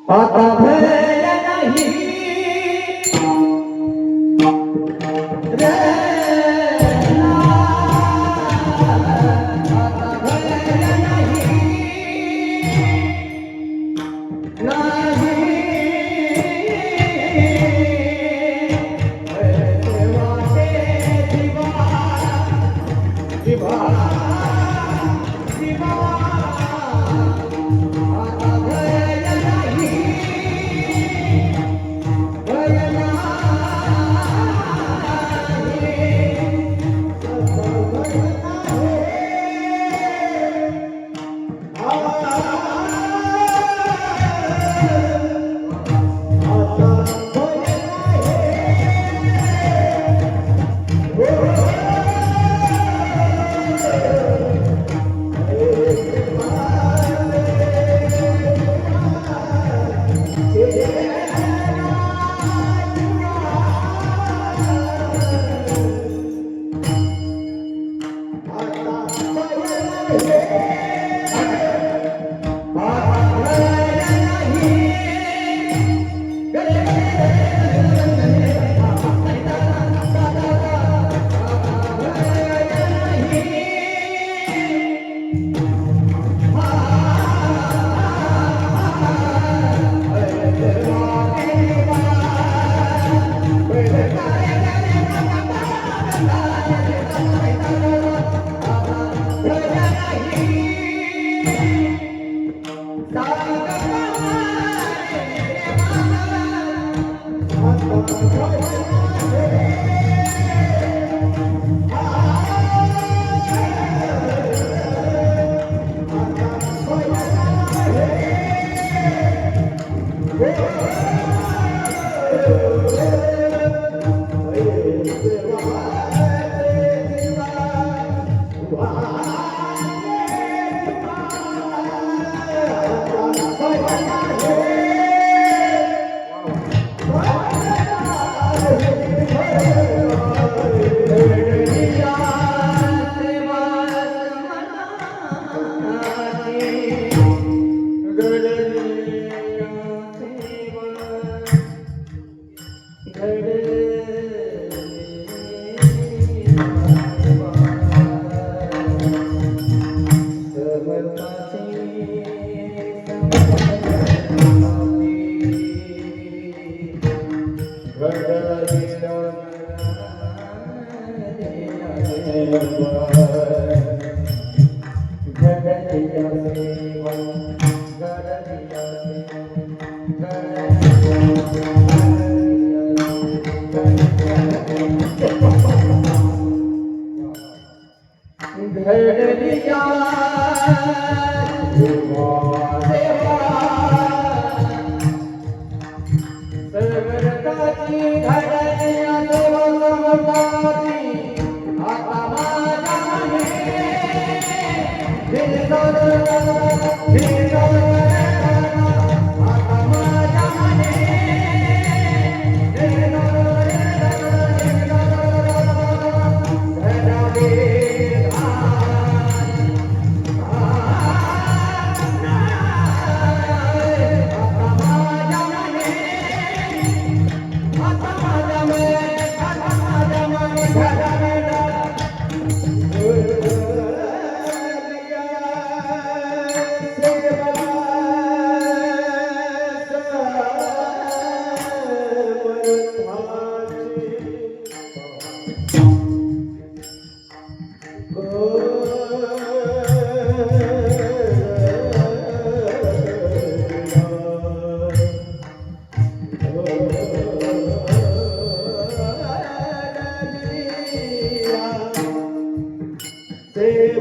आता भय नाही रे आता भय नाही नाही वाटे दिवा दिवा दिवा आता भय नाही भय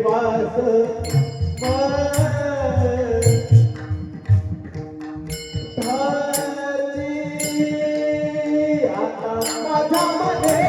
वास आता माझ्यामध्ये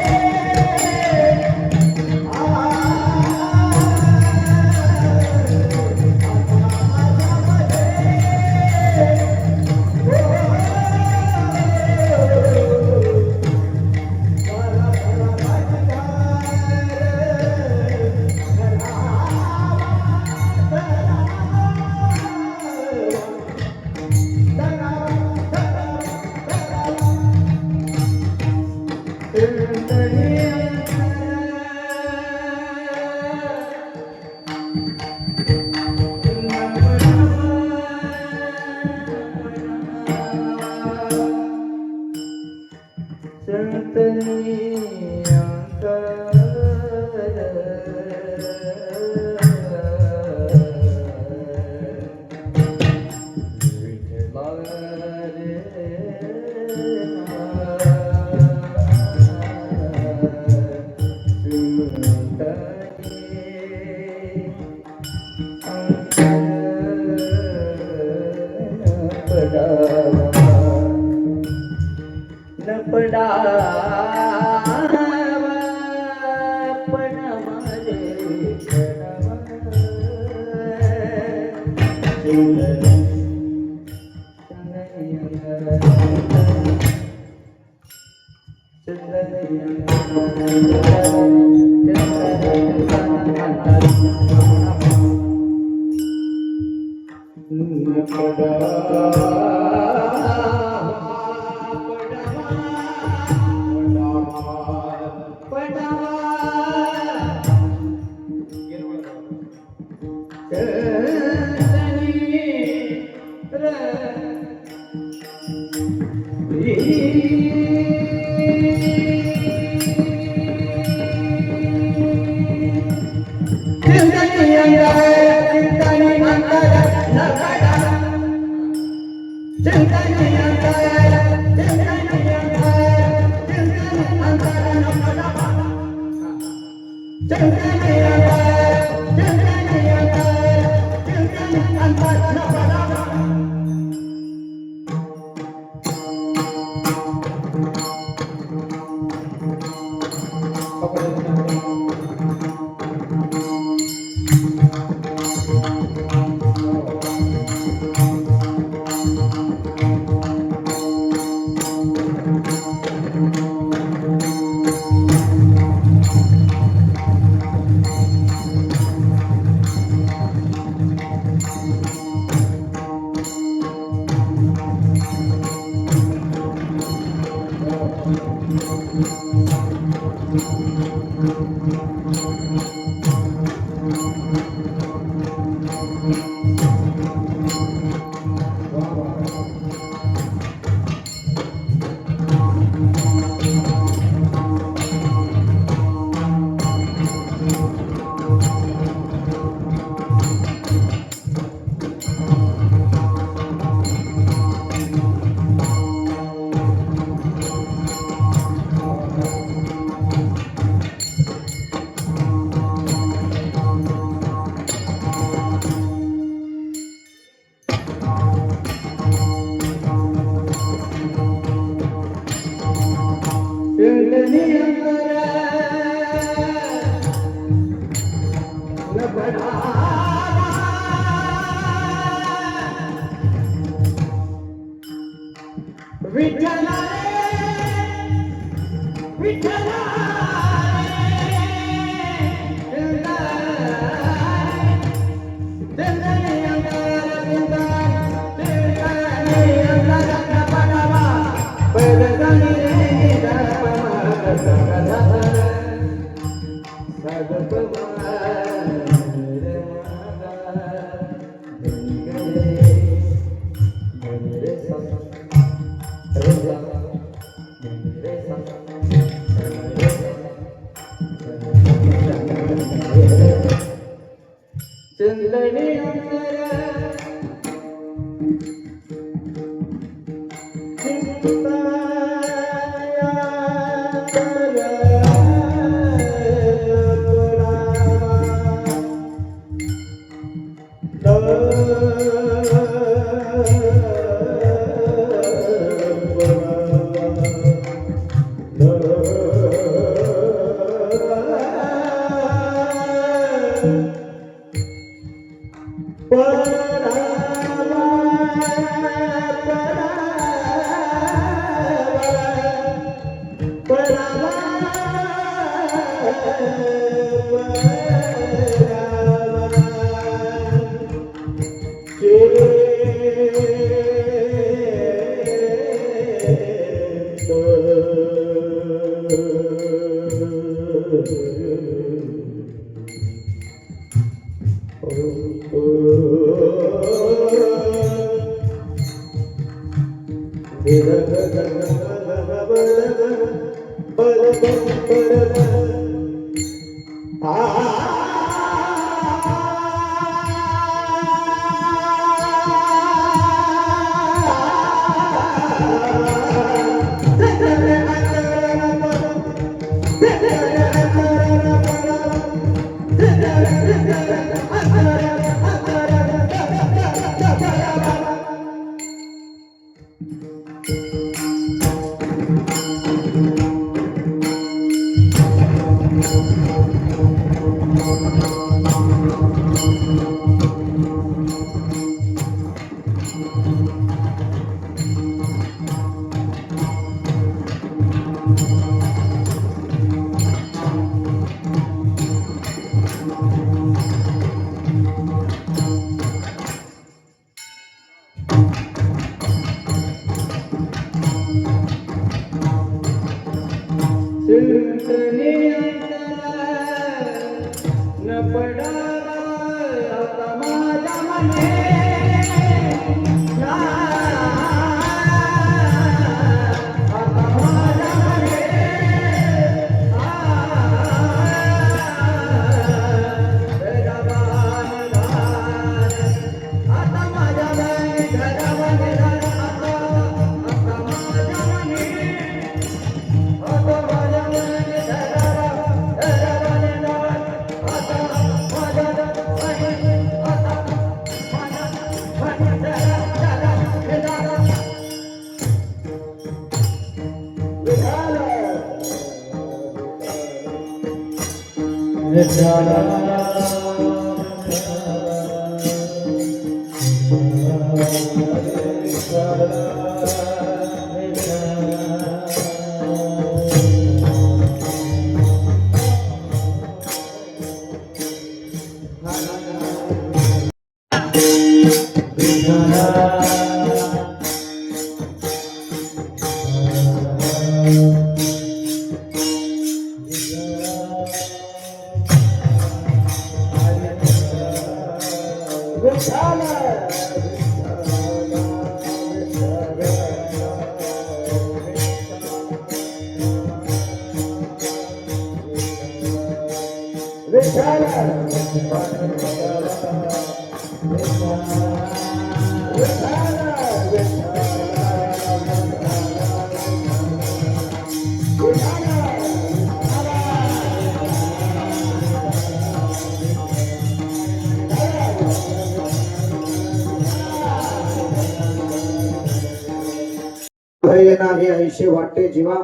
भय नाही ऐशे वाटे जीवा,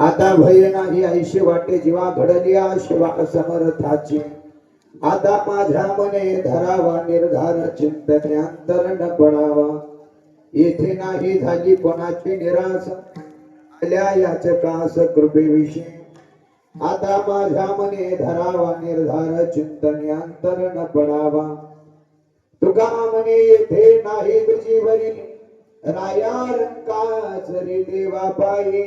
आता भय नाही ऐशे वाटे जीवा, घडलिया शिवा समर्थाची. आता माझ्या मने धरावा निर्धार, चिंतन्यांतर न पडावा. येथे नाही झाली कोणाची निराश, आल्या याचकास कृपेविषयी. आता माझ्या मने धरावा निर्धार, चिंतन्यांतर न पडावा. तुका म्हणे येथे नाही तुझी बरी, राया रंकाच रे देवा पायी.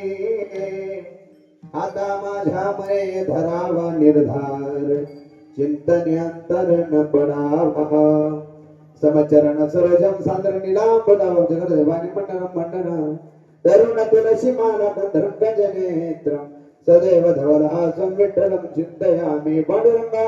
आता माझ्या मने धरावा निर्धार, चिंतन्यांतर न पडावा. समचरण सरोजम सादर निलांबदाव जगदवाणी मंडनम मंडन, तरुण तुलसी माला कंधरं गजनेत्रं, सदैव धवलहासं विठ्ठलं चिन्तयामि. पांडुरंगा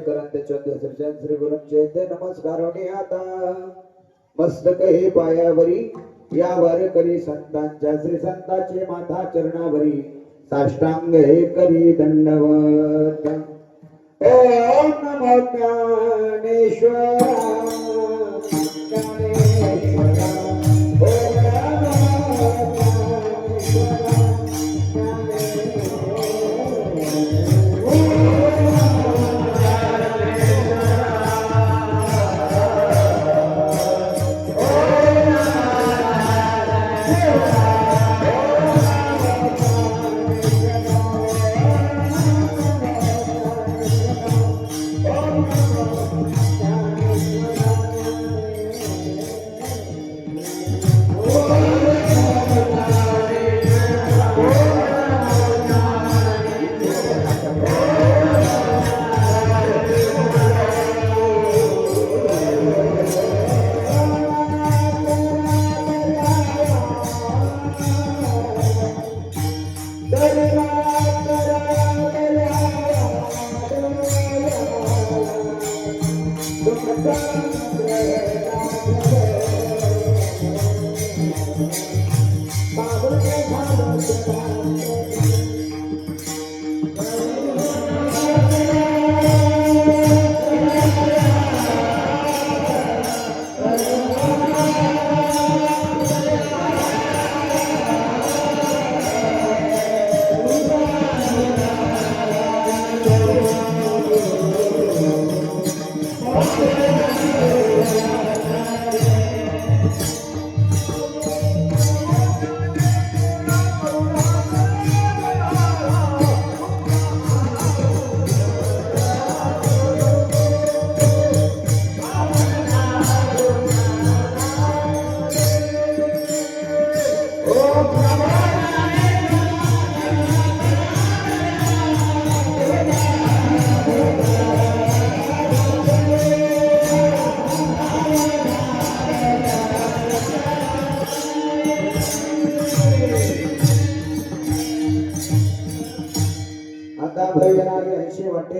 करंत चंद्र सृजन श्री गुरु चैत्य नमस्कार आता मस्तक हे पायावरी यावर करी संतांच्या श्री संतांचे माथा चरणावरी साष्टांग हे करी दंडवत ओम नमो ज्ञानेश्वर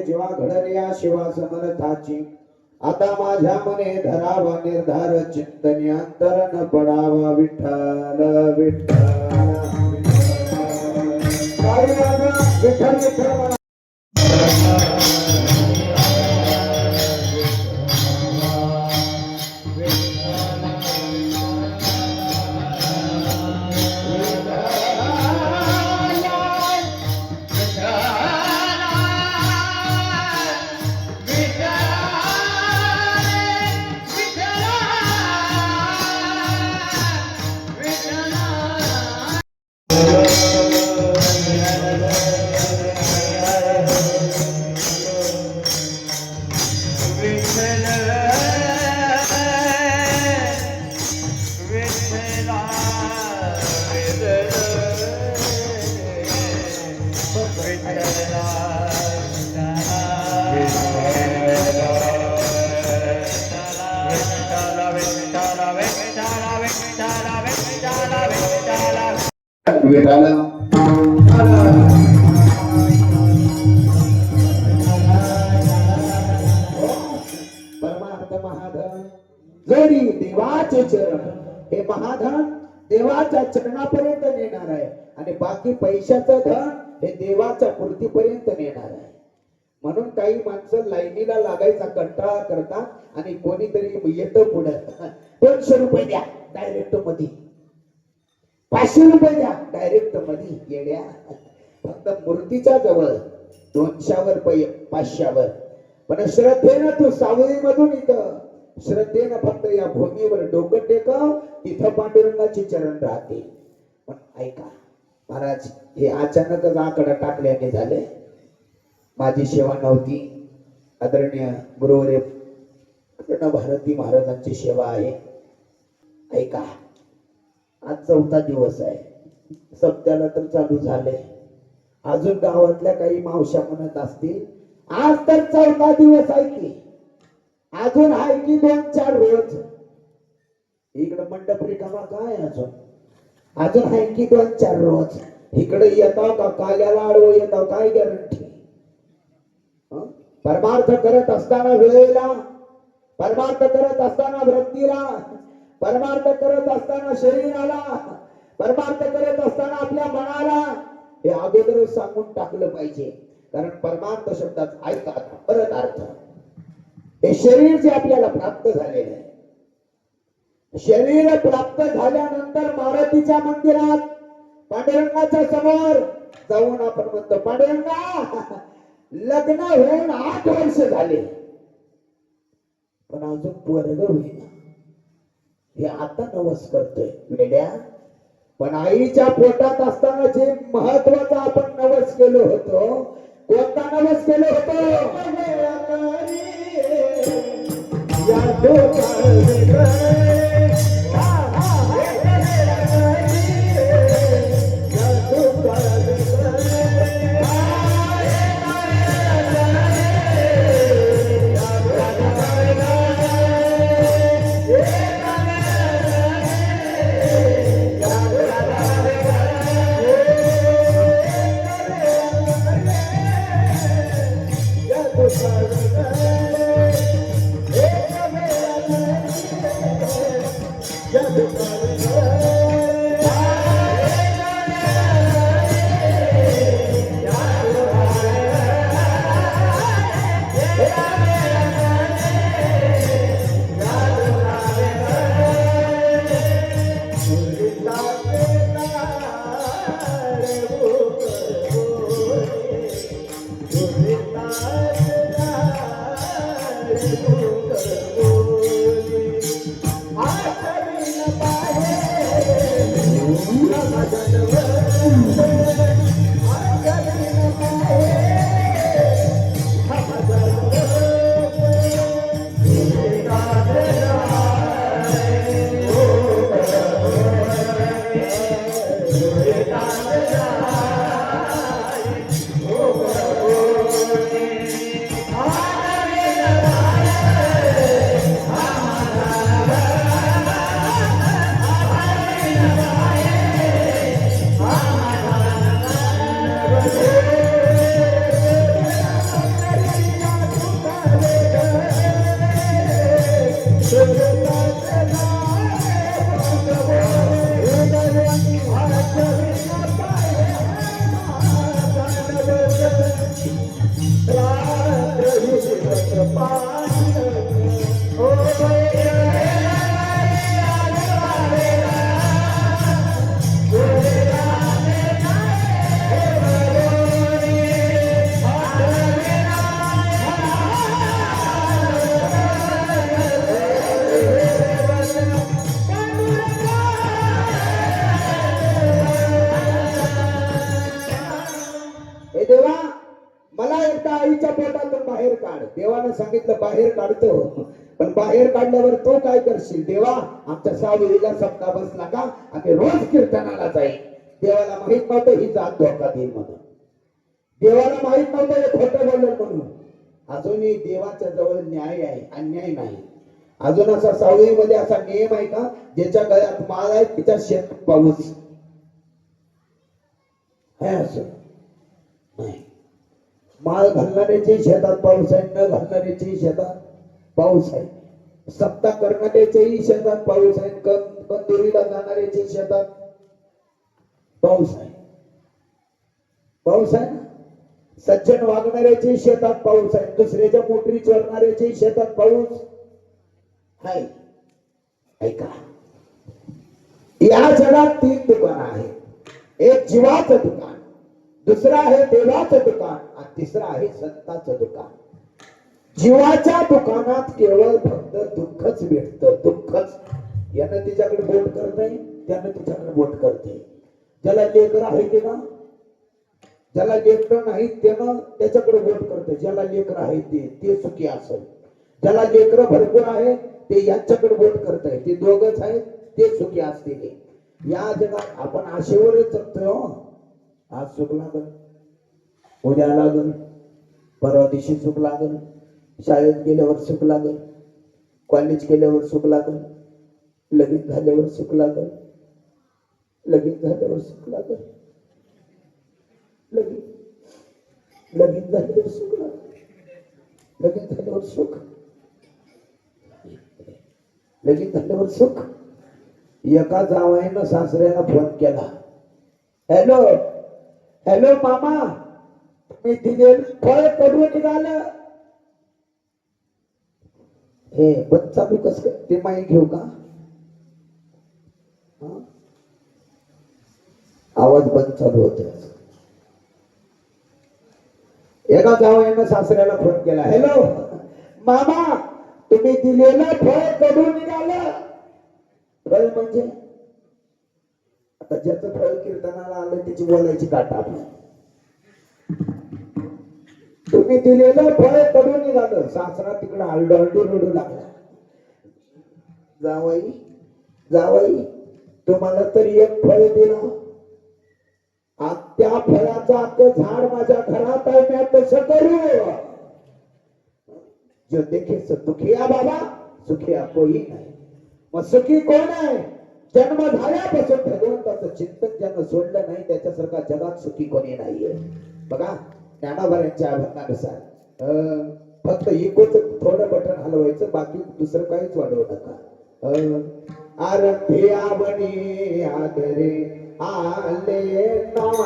जेव्हा घडल्या शिवा समर्थाची आता माझ्या मने धरावा निर्धार चिंतन्यांतर न पडावा विठ्ठल विठ्ठल विठ्ठल विठ्ठल परमार्थ महाधन जरी देवाचे चरण हे महाधन देवाच्या चरणापर्यंत नेणार आहे आणि बाकी पैशाचं धन हे देवाच्या मूर्तीपर्यंत नेणार आहे. म्हणून काही माणसं लाईनीला लागायचा कंटाळा करतात आणि कोणीतरी येतं पुढे 200 रुपये द्या डायरेक्ट मध्ये, 500 रुपये द्या डायरेक्ट मध्ये. येड्या, फक्त मूर्तीच्या जवळ 200वर 500वर, पण श्रद्धेनं तू सावळी मधून इथं श्रद्धेनं फक्त या भूमीवर डोकं टेकव, तिथं पांडुरंगाचे चरण राहते. पण ऐका महाराज, हे अचानकच आकडा टाकल्याने झाले. माझी सेवा नव्हती, आदरणीय गुरुवर्य भारती महाराजांची सेवा आहे. ऐका, आज 4था दिवस आहे, सप्त्याला तर चालू झाले. अजून गावातल्या काही मावश्या म्हणत असतील आज तर 4था दिवस आहे की, अजून आहे की 2-4 रोज. इकडे मंडप रिकामा काय अजून आहे की 2-4 रोज. इकडे येताव का काल्याला आडवं येताव काय गॅरंटी? परमार्थ करत असताना वेळेला, परमार्थ करत असताना वृत्तीला, परमार्थ करत असताना शरीराला, परमार्थ करत असताना आपल्या मनाला हे अगोदर सांगून टाकलं पाहिजे. कारण परमार्थ शब्दात ऐकतात परत अर्थ हे शरीर जे आपल्याला प्राप्त झालेलं आहे. शरीर प्राप्त झाल्यानंतर मारुतीच्या मंदिरात पांडुरंगाच्या समोर जाऊन आपण म्हणतो, पांडुरंगा लग्न होऊन 8 वर्ष झाले पण अजून पोरग होईना. हे आता नवस करतोय वेड्या. पण आईच्या पोटात असताना जे महत्वाचं आपण नवस केलो होतो, कोणता नवस केलो होतो? देवानं सांगितलं बाहेर काढतो, पण बाहेर काढल्यावर तो काय करशील? देवा आमच्या सावलीला सप्ताह बसला का आम्ही रोज कीर्तनाला जाईल. देवाला माहित नव्हतं ही जात धोका देईल म्हणून, देवाला माहित नव्हतं हे खोटं बोललं म्हणून. अजूनही देवाच्या जवळ न्याय आहे, अन्याय नाही. अजून असा सावलीमध्ये असा नियम आहे का ज्याच्या गळ्यात माळ आहे तिच्या शेतात पाऊस आहे? असं नाही. माळ घालणाऱ्याची शेतात पाऊस आहे, न घालणाऱ्याची शेतात पाऊस आहे. सप्ताह करणाऱ्याच्याही शेतात पाऊस आहे, कंदुरीला जाणाऱ्याची शेतात पाऊस आहे. पाऊस आहे ना. सज्जन वागणाऱ्याची शेतात पाऊस आहे, दुसऱ्याच्या मोटरी चोरणाऱ्याची शेतात पाऊस आहे. ऐका, या जगात 3 दुकान आहेत. एक जीवाचं दुकान, दुसरं आहे देवाचं दुकान आणि तिसरं आहे संतांचं दुकान. जीवाच्या दुकानात केवळ फक्त दुःखच भेटतं, दुःखच. यानं तिच्याकडे बोट करतय, त्यानं तिच्याकडे बोट करते. ज्याला लेकर आहे ते ना, ज्याला लेकर नाही त्यानं त्याच्याकडे बोट करते. ज्याला लेकर आहे ते सुखी असेल, ज्याला लेकर भरपूर आहे ते यांच्याकडे बोट करतय. ते दोघच आहेत ते सुखी असतील. या जगात आपण आशेवरच जगतोय. आज सुख लागल, उद्या लागल, परवा दिवशी सुख लागल, शाळेत गेल्यावर सुख लागल, कॉलेज केल्यावर सुख लागल, लगीन झाल्यावर सुख लागल, लगीन झाल्यावर सुख लागल, लगीन झाल्यावर सुख लागल. लगीन झाल्यावर सुख, लगीन झाल्यावर सुख. एका जावयानं सासऱ्याला फोन केला, हॅलो हॅलो मामा, मी दिलेलं फळ कडून निघालं. हे बंद चालू कस काय, ते माई घेऊ का? आवाज बंद चालू होते. एका जावयानं सासऱ्याला फोन केला, हॅलो मामा, तुम्ही दिलेलं फळ कडून निघालं. फळ म्हणजे आता ज्याचं फळ कीर्तनाला आलं त्याची बोलायची काटा. तुम्ही दिलेलं फळ कडून निघालं. सासरा तिकडे आलडू रडू लागला, जावई जावई, तुम्हाला तरी एक फळ दिलं, त्या फळाचं अख्खं झाड माझ्या घरात आहे, मी कसं करू? जो देखे सो दुखिया बाबा, सुखिया कोई नाही. मग सुखी कोण आहे? जन्म झाल्यापासून भगवंताचं चिंतन ज्यानं सोडलं नाही त्याच्यासारखा जगात सुखी कोणी नाहीये. बघा ज्ञानोबा अभंगानुसार फक्त इकोच थोडं बटन हलवायचं, बाकी दुसरं काहीच वाढवू नका. आरंभी आवनी आदरे आले नाम,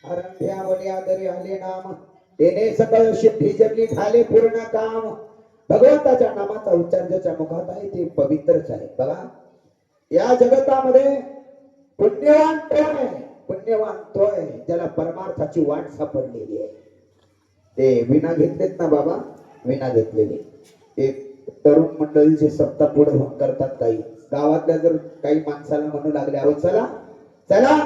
आरंभी आवनी आदरे तेने सकळ सिद्धी जगली झाले पूर्ण काम. भगवंताच्या नामाचा उच्चार ज्याच्या मुखात आहे ते पवित्रच आहे. बघा या जगतामध्ये पुण्यवान कोण आहे? पुण्यवान तो आहे ज्याला परमार्थाची वाट सापडलेली आहे. ते विना घेतलेत ना बाबा, विना घेतलेले एक तरुण मंडळीचे सप्ताह पुढे होऊन करतात. काही गावातल्या जर काही माणसाला म्हणू लागले, अहो चला चला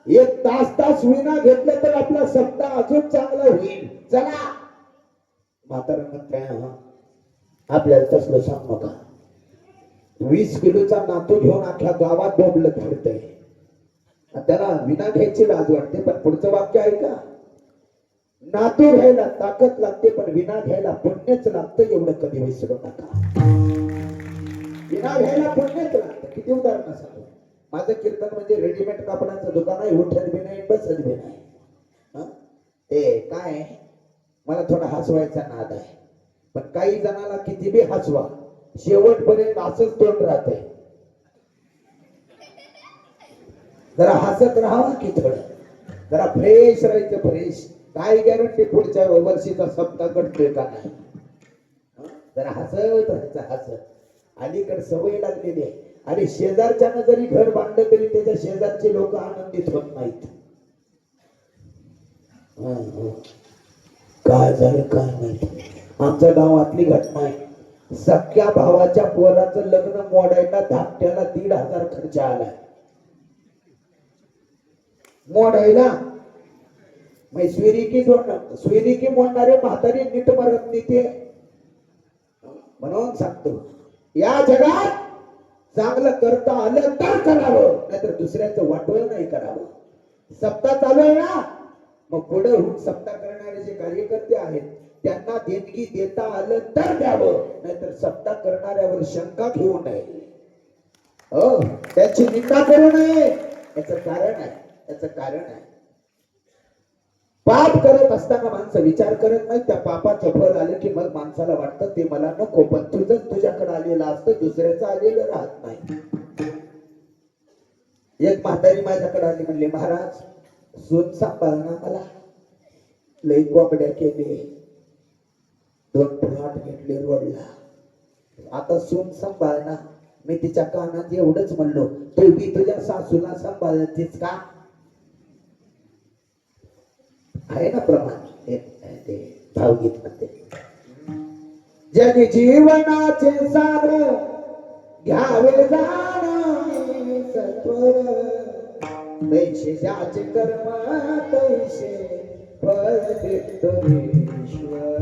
एक तास विना घेतलं तर आपला सप्ताह अजून चांगला होईल, चला. म्हातारा म्हणताय आपल्याला तसलं सांग नका. 20 किलोचा नातू घेऊन अख्ख्या गावात बोंबलं फिरतय, त्याला विना घ्यायची लाज वाटते. पण पुढचं वाक्य आहे का? नातू घ्यायला ताकद लागते पण विना घ्यायला पुण्यच लागतं, एवढं कधी विसरू नका. विना घ्यायला पुण्यच लागतं. किती उदाहरण सांगू. माझं कीर्तन म्हणजे रेडीमेड कापडाचं दुकान आहे, उठत बी नाही बसत बी नाही. ते काय मला थोडा हसवायचा नाद आहे, पण काही जणाला किती बी हसवा शेवटपर्यंत असंच तोंड राहतंय. जरा हसत राहावं की थोडं, जरा फ्रेश राहायचं. फ्रेश काय गॅरंटी पुढच्या वर्षीचा सप्ताह घडतोय का नाही. जरा हसत राहायचं हसत. अलीकडे सवय लागलेली आहे. आणि शेजारच्यानं जरी घर बांधलं तरी त्याच्या शेजारचे लोक आनंदित होत नाहीत. काय झालं काय माहिती. आमच्या गावातली घटना आहे. सख्या भावाच्या पोराचं लग्न मोडायला धाकट्याला 1,500 खर्च आलाय. मोडायला स्विरिकी मोडणारे म्हातारी नीट मरत नाही ते. म्हणून सांगतो या जगात चांगलं करता आलं तर करावं, नाहीतर दुसऱ्याचं वाटोळ नाही करावं. सप्ताह चालू आहे ना, मग पुढे होऊन सप्ताह करणारे जे कार्यकर्ते आहेत त्यांना देणगी देता आलं तर द्यावं, नाहीतर सप्ताह करणाऱ्यावर शंका घेऊ नये. हो, त्याची निंदा करू नये. याचं कारण आहे पाप करत असताना माणसं विचार करत नाही. त्या पापाचं फळ आलं की मग माणसाला वाटतं ते मला नको, पण तुझंच तुझ्याकडे आलेलं असतं, दुसऱ्याचं आलेलं राहत नाही. एक म्हातारी माझ्याकडे आली, म्हणली महाराज सून सांभाळ ना मला, लई कोंबड्या केले, 2 प्लॉट घेतले रोडला, आता सून सांभाळ ना. मी तिच्या कानात एवढंच म्हणलो, तू बी तुझ्या सासूला सांभाळतीस का. आहे ना प्रमाण ते भावगीत मध्ये. जग जीवनाचे सार घ्यावे जाणे सत्वर, तैसे ज्याचे कर्म तैसे फळ देतो ईश्वर.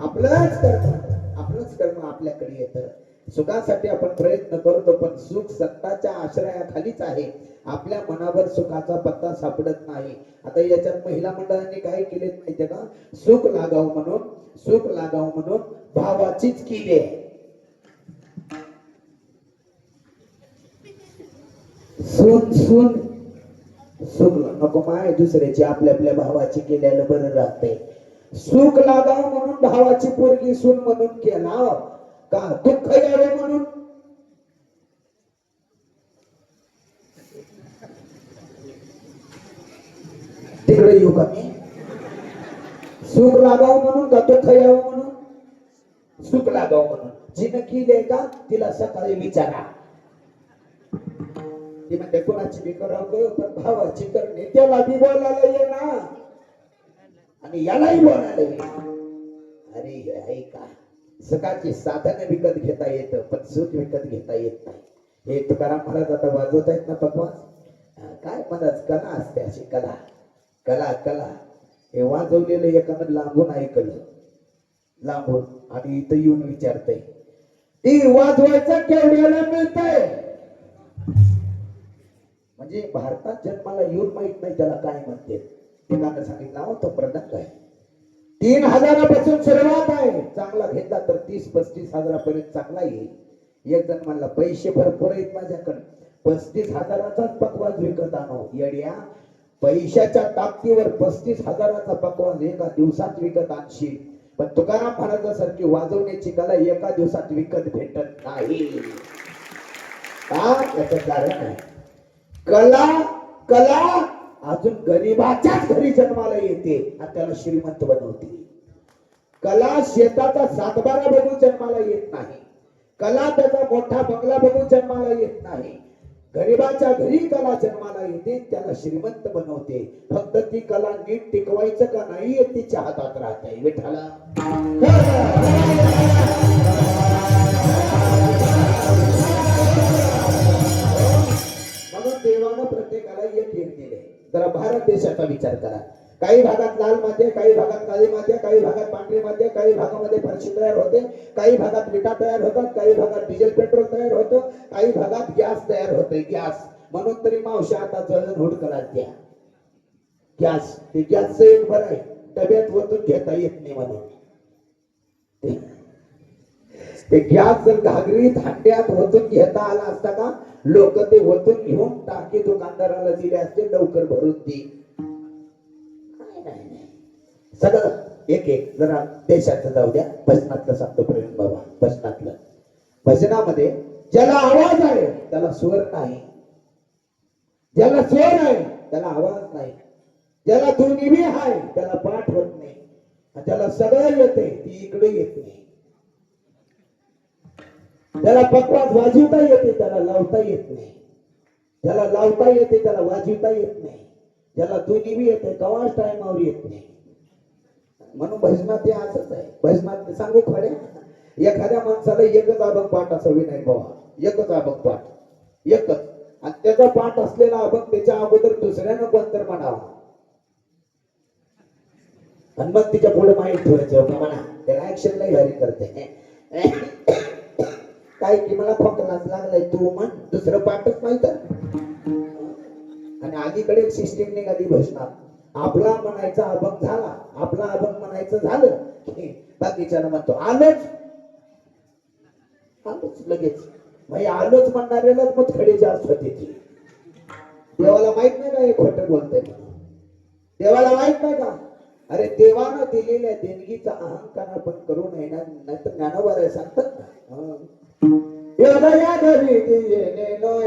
आपलंच कर्म आपल्याकडे येतं. सुखासाठी आपण प्रयत्न करतो, पण सुख सत्ताच्या आश्रयाखालीच आहे. आपल्या मनावर सुखाचा पत्ता सापडत नाही. आता याच्यात महिला मंडळांनी काय केले माहितीये का, सुख लागावं म्हणून भावाचीच केली आहे. सुख नको माय दुसऱ्याची, आपल्या भावाची केल्याला बरं राहते. सुख लागावं म्हणून भावाची पोरगी सून म्हणून केला का, दुःख यावे म्हणून. तिकडे येऊ का मी. सुख लागावं म्हणून का दुःख यावं म्हणून. सुख लागावं म्हणून. जिनं केले का तिला सकाळी विचारा. ती म्हणते कोणाची बी करावं, पण भावाची करणे त्याला बी बोलायला ये ना, आणि यालाही बोलायला ये. अरे ऐका, सुखाची साधन विकत घेता येतं, पण सुख विकत घेता येत नाही. हे तुकाराम महाराज आता वाजवत आहेत ना पकवास. काय म्हणत कला असते अशी कला. हे वाजवलेलं एकानं लांबून ऐकलं, लांबून, आणि इथं येऊन विचारतय ती वाजवायचं केवढ्याला मिळतंय. म्हणजे भारतात जन्माला येऊन माहित नाही त्याला काय म्हणते. एकानं सांगितलं हो तो प्रदंग आहे, 3,000 सुरुवात आहे, चांगला घेतला तर 30-35 हजारापर्यंत चांगला येईल. एक जण म्हणला पैसे भरपूर आहेत माझ्याकडे, 35 हजाराचाच पकवाज विकत आणो. येड्या, पैशाच्या ताकदीवर 35 हजाराचा पकवाज एका दिवसात विकत आणशील, पण तुकाराम महाराजासारखी वाजवण्याची कला एका दिवसात विकत भेटत नाही. याचं कारण आहे कला अजून गरीबाच्याच घरी जन्माला येते आणि त्याला श्रीमंत बनवते. कला शेताचा 7-12 बघू जन्माला येत नाही. कला त्याचा मोठा बंगला बघू जन्माला येत नाही. गरीबाच्या घरी कला जन्माला येते, त्याला श्रीमंत बनवते. फक्त ती कला नीट टिकवायचं का नाही हे तिच्या हातात राहते. विठ्ठला म्हणून देवानं प्रत्येकाला एक दिले. जरा भारत देशाचा विचार करा. काही भागात लाल माती आहे, काही भागात काळी माती आहे, काही भागात पांढरी माती आहे, काही भागामध्ये फरशी तयार होते, काही भागात विटा तयार होतात, काही भागात डिझेल पेट्रोल तयार होतं, काही भागात गॅस तयार होते. गॅस म्हणून तरी मावशी आता जळण हुडकला द्या. गॅस, ते गॅसचं एक बरं आहे, डब्यात वतून घेता येत नाही म्हणून. ते गॅस जर घागरीत हांड्यात वतून घेता आला असता का, लोक ते वतून घेऊन टाकी दुकानदाराला दिले असते, लवकर भरून दे. सगळं एक एक जरा देशाचं जाऊ द्या, भजनातलं सांगतो प्रेम बाबा. भजनातलं, भजनामध्ये ज्याला आवाज आहे त्याला स्वर नाही, ज्याला स्वर आहे त्याला आवाज नाही, ज्याला दोन्ही बी आहे त्याला पाठ होत नाही, ज्याला सगळं येते ती इकडे येत नाही. ज्याला पकवाज वाजवता येते त्याला लावता येत नाही, ज्याला लावता येते त्याला वाजवता येत नाही, ज्याला दोन्ही बी येते कवाच टायमावर येत नाही. म्हणून भजनात ते असंच आहे. भजनात सांगू खडे, एखाद्या माणसाला एकच अभंग पाठ असावी नाही बाबा, एकच अभंग पाठ, एकच. आणि त्याचा पाठ असलेला अभंग त्याच्या अगोदर दुसऱ्यानं कोणतर म्हणावा, आणि मग तिच्या पुढे माहीत ठेवायचं म्हणा. त्याला ऍक्शन लई भारी करते. काय की मला खोकलाच लागलाय, तू म्हण, दुसरं पाठच नाही तर. आणि अलीकडे एक सिस्टीम निघाली भजनात, आपला म्हणायचा अभंग झाला, आपला अभंग म्हणायचं झालं की बाकीच्याला म्हणतो आलोच, आलोच लगेच. मग आलोच म्हणणाऱ्यालाच मग खडे जास्त होते. देवाला माहित नाही का हे खोटं बोलतंय म्हणून? देवाला माहित नाही का? अरे देवानं दिलेल्या देणगीचा अहंकार आपण करू नये ना, नाहीतर ज्ञानोबा सांगतात ना, योदया घरी दिलेलो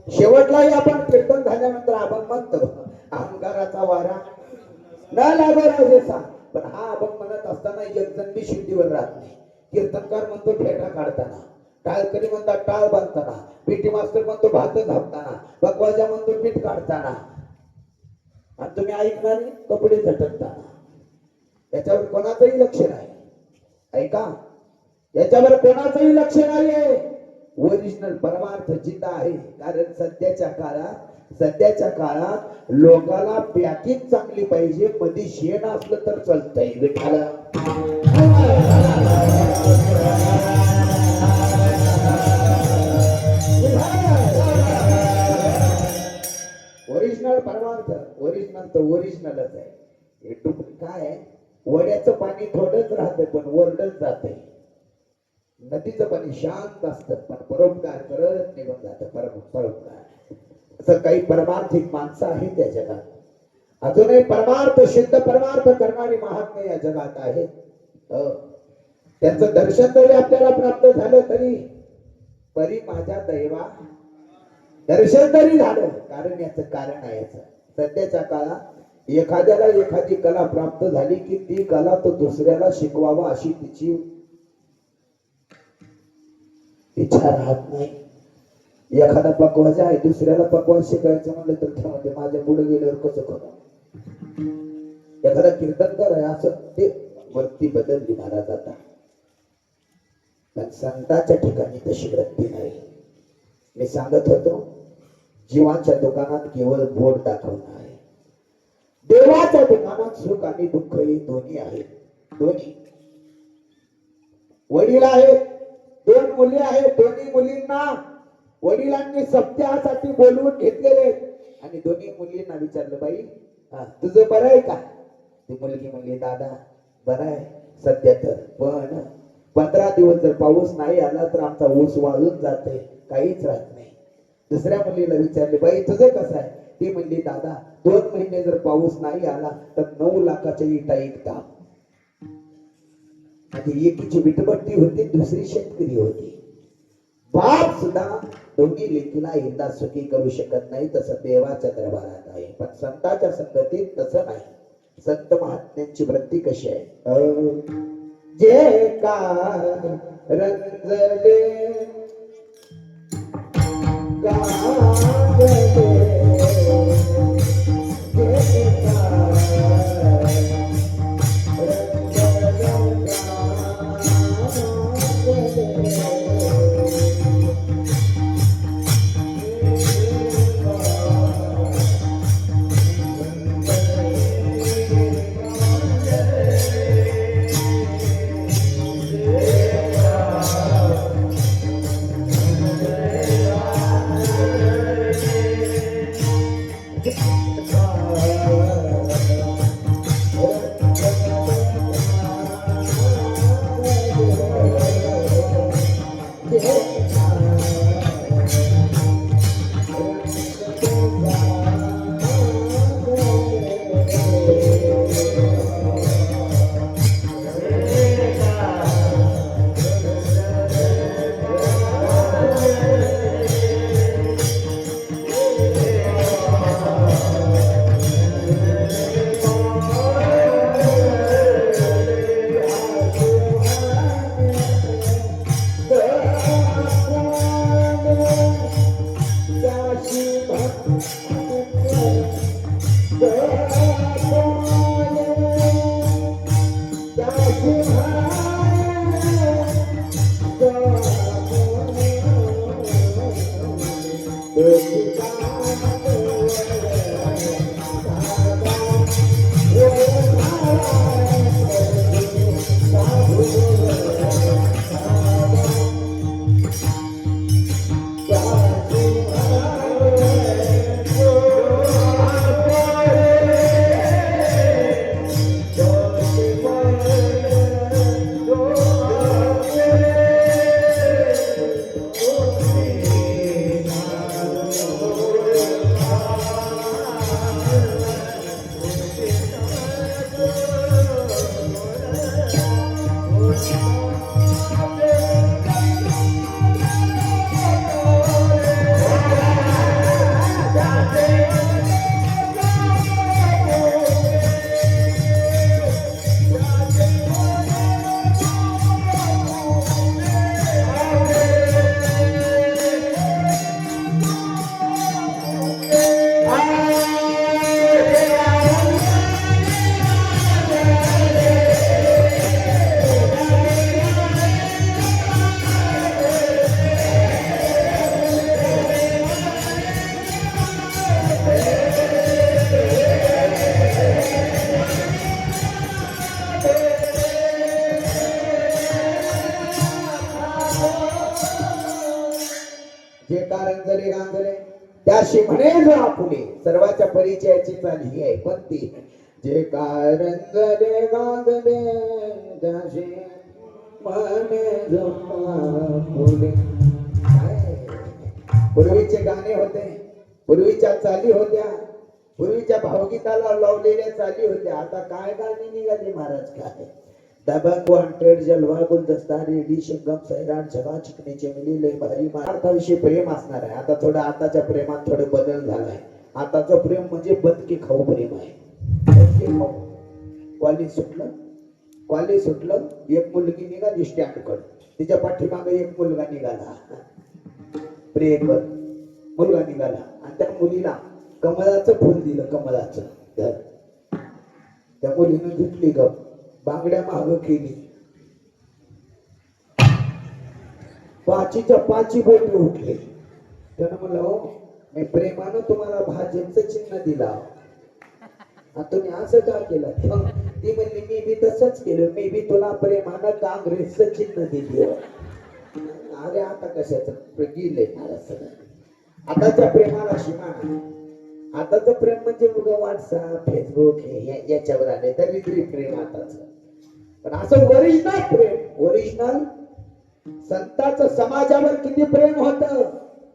शेवटलाही आपण कीर्तन झाल्यानंतर आपण म्हणतो अहंकाराचा वारा न लागो सांग. पण हा अभंग म्हणत असताना एक जण बी शुद्धीवर राहत नाही. कीर्तनकार म्हणतो फेटा काढताना, टाळकरी म्हणतात टाळ बांधताना, पीटी मास्तर म्हणतो भात झापताना, बकवाजा म्हणतो पीठ काढताना, आणि तुम्ही ऐकणारे कपडे झटकताना. याच्यावर कोणाचंही लक्ष नाही. ऐका, याच्यावर कोणाचंही लक्ष नाहीये. ओरिजिनल परमार्थ जिद्द आहे. कारण सध्याच्या काळात लोकाला पॅकिंग चांगली पाहिजे, मध्ये शेण असलं तर चालतंय. विठाला ओरिजिनल परमार्थ, ओरिजिनल तर ओरिजिनलच आहे. हे काय वड्याचं पाणी थोडंच राहतंय पण वरडच जातंय. नदीचं पाणी शांत असतं पण परोपकार करत निघून जातं. परोपकार असं काही परमार्थिक माणसं आहेत त्या जगात. अजूनही परमार्थ, शुद्ध परमार्थ करणारी महात्मे या जगात आहेत. त्यांचं दर्शन जरी आपल्याला प्राप्त झालं तरी परी माझ्या दैवा दर्शन तरी झालं. कारण याचं कारण आहे. सध्याच्या काळात एखाद्याला एखादी कला प्राप्त झाली की ती कला तो दुसऱ्याला शिकवावा अशी तिची इच्छा राहत नाही. एखादा पकवाजा आहे दुसऱ्याला पकवाज शिकायचं म्हणलं तर त्यामध्ये माझ्या पुढे गेल्यावर कसं करा. एखादा कीर्तनकार आहे असं ते वृत्ती बदलली महाराज आता. पण संतांच्या ठिकाणी तशी वृत्ती नाही. मी सांगत होतो जीवाच्या दुकानात केवळ बोट दाखवणं आहे. देवाच्या दुकानात सुख आणि दुःख हे दोन्ही आहेत. दोन्ही वडील आहेत, दोन मुली आहेत. दोन्ही मुलींना वडिलांनी सप्त्यासाठी बोलवून घेतलेले आणि दोन्ही मुलींना विचारलं बाई तुझं बरं आहे का. ती मुलगी म्हणली दादा बरं आहे सध्या तर, पण 15 दिवस जर पाऊस नाही आला तर आमचा ऊस वाळून जाते, काहीच राहत नाही. दुसऱ्या मुलीला विचारले बाई तुझं कसं आहे. ती म्हणली दादा 2 महिने जर पाऊस नाही आला तर 9 लाखाच्या इटा ऐकता. आणि एकीची विटबट्टी होती दुसरी शेतकरी होती. बाप सुद्धा दोन्ही लेकीला एकदा सुखी करू शकत नाही. तसं देवाच्या दरबारात आहे. पण संतांच्या संगतीत तसं नाही. संत महात्म्यांची वृत्ती कशी आहे. जे का रंजले गाजले जे कारण जले गांजले त्याशी म्हणे जो आपुले. सर्वाच्या परिचयाची चाल ही आहे. पण ती जे कारण जले गांजले त्याशी म्हणे जो आपुले. पूर्वीचे गाणे होते, पूर्वीच्या चाली होत्या, पूर्वीच्या भावगीताला लावलेल्या चाली होत्या. आता काय गाणी निघाली महाराज. काय दबंग वांटेड जलवा गुलदस्ता रेडी शंगम सैराट जगा चिकनीचे मिली लय भारी. महाराष्ट्राविषयी प्रेम असणार आहे. आता थोडं आताच्या प्रेमात थोडे बदल झालाय. आताचं प्रेम म्हणजे बदके खाऊ प्रेम आहे. कॉलेज सुटलं एक मुलगी निघाली स्टँडकडे, तिच्या पाठीमागे एक मुलगा निघाला, प्रियकर मुलगा निघाला आणि त्या मुलीला कमळाचं फुल दिलं, कमळाचं. त्या मुलीनं घेतली ग, बांगड्या माग केली, पाचीच्या पाची बोट उठले. त्यानं म्हणलं हो मी प्रेमानं तुम्हाला भाजपचं चिन्ह दिला, तुम्ही असं का केलं? ती म्हणली मी बी तसंच केलं, मी बी तुला प्रेमानं काँग्रेसचं चिन्ह दिलं. अरे आता कशाचं गेलंय मला सगळं, आताच्या प्रेमाला सीमा नाही. आताच प्रेम म्हणजे बघा व्हॉट्सअप फेसबुक हे याच्यावर आले दरिद्री प्रेम आताच. पण असं ओरिजिनल प्रेम, ओरिजिनल संतांचं समाजावर किती प्रेम होत,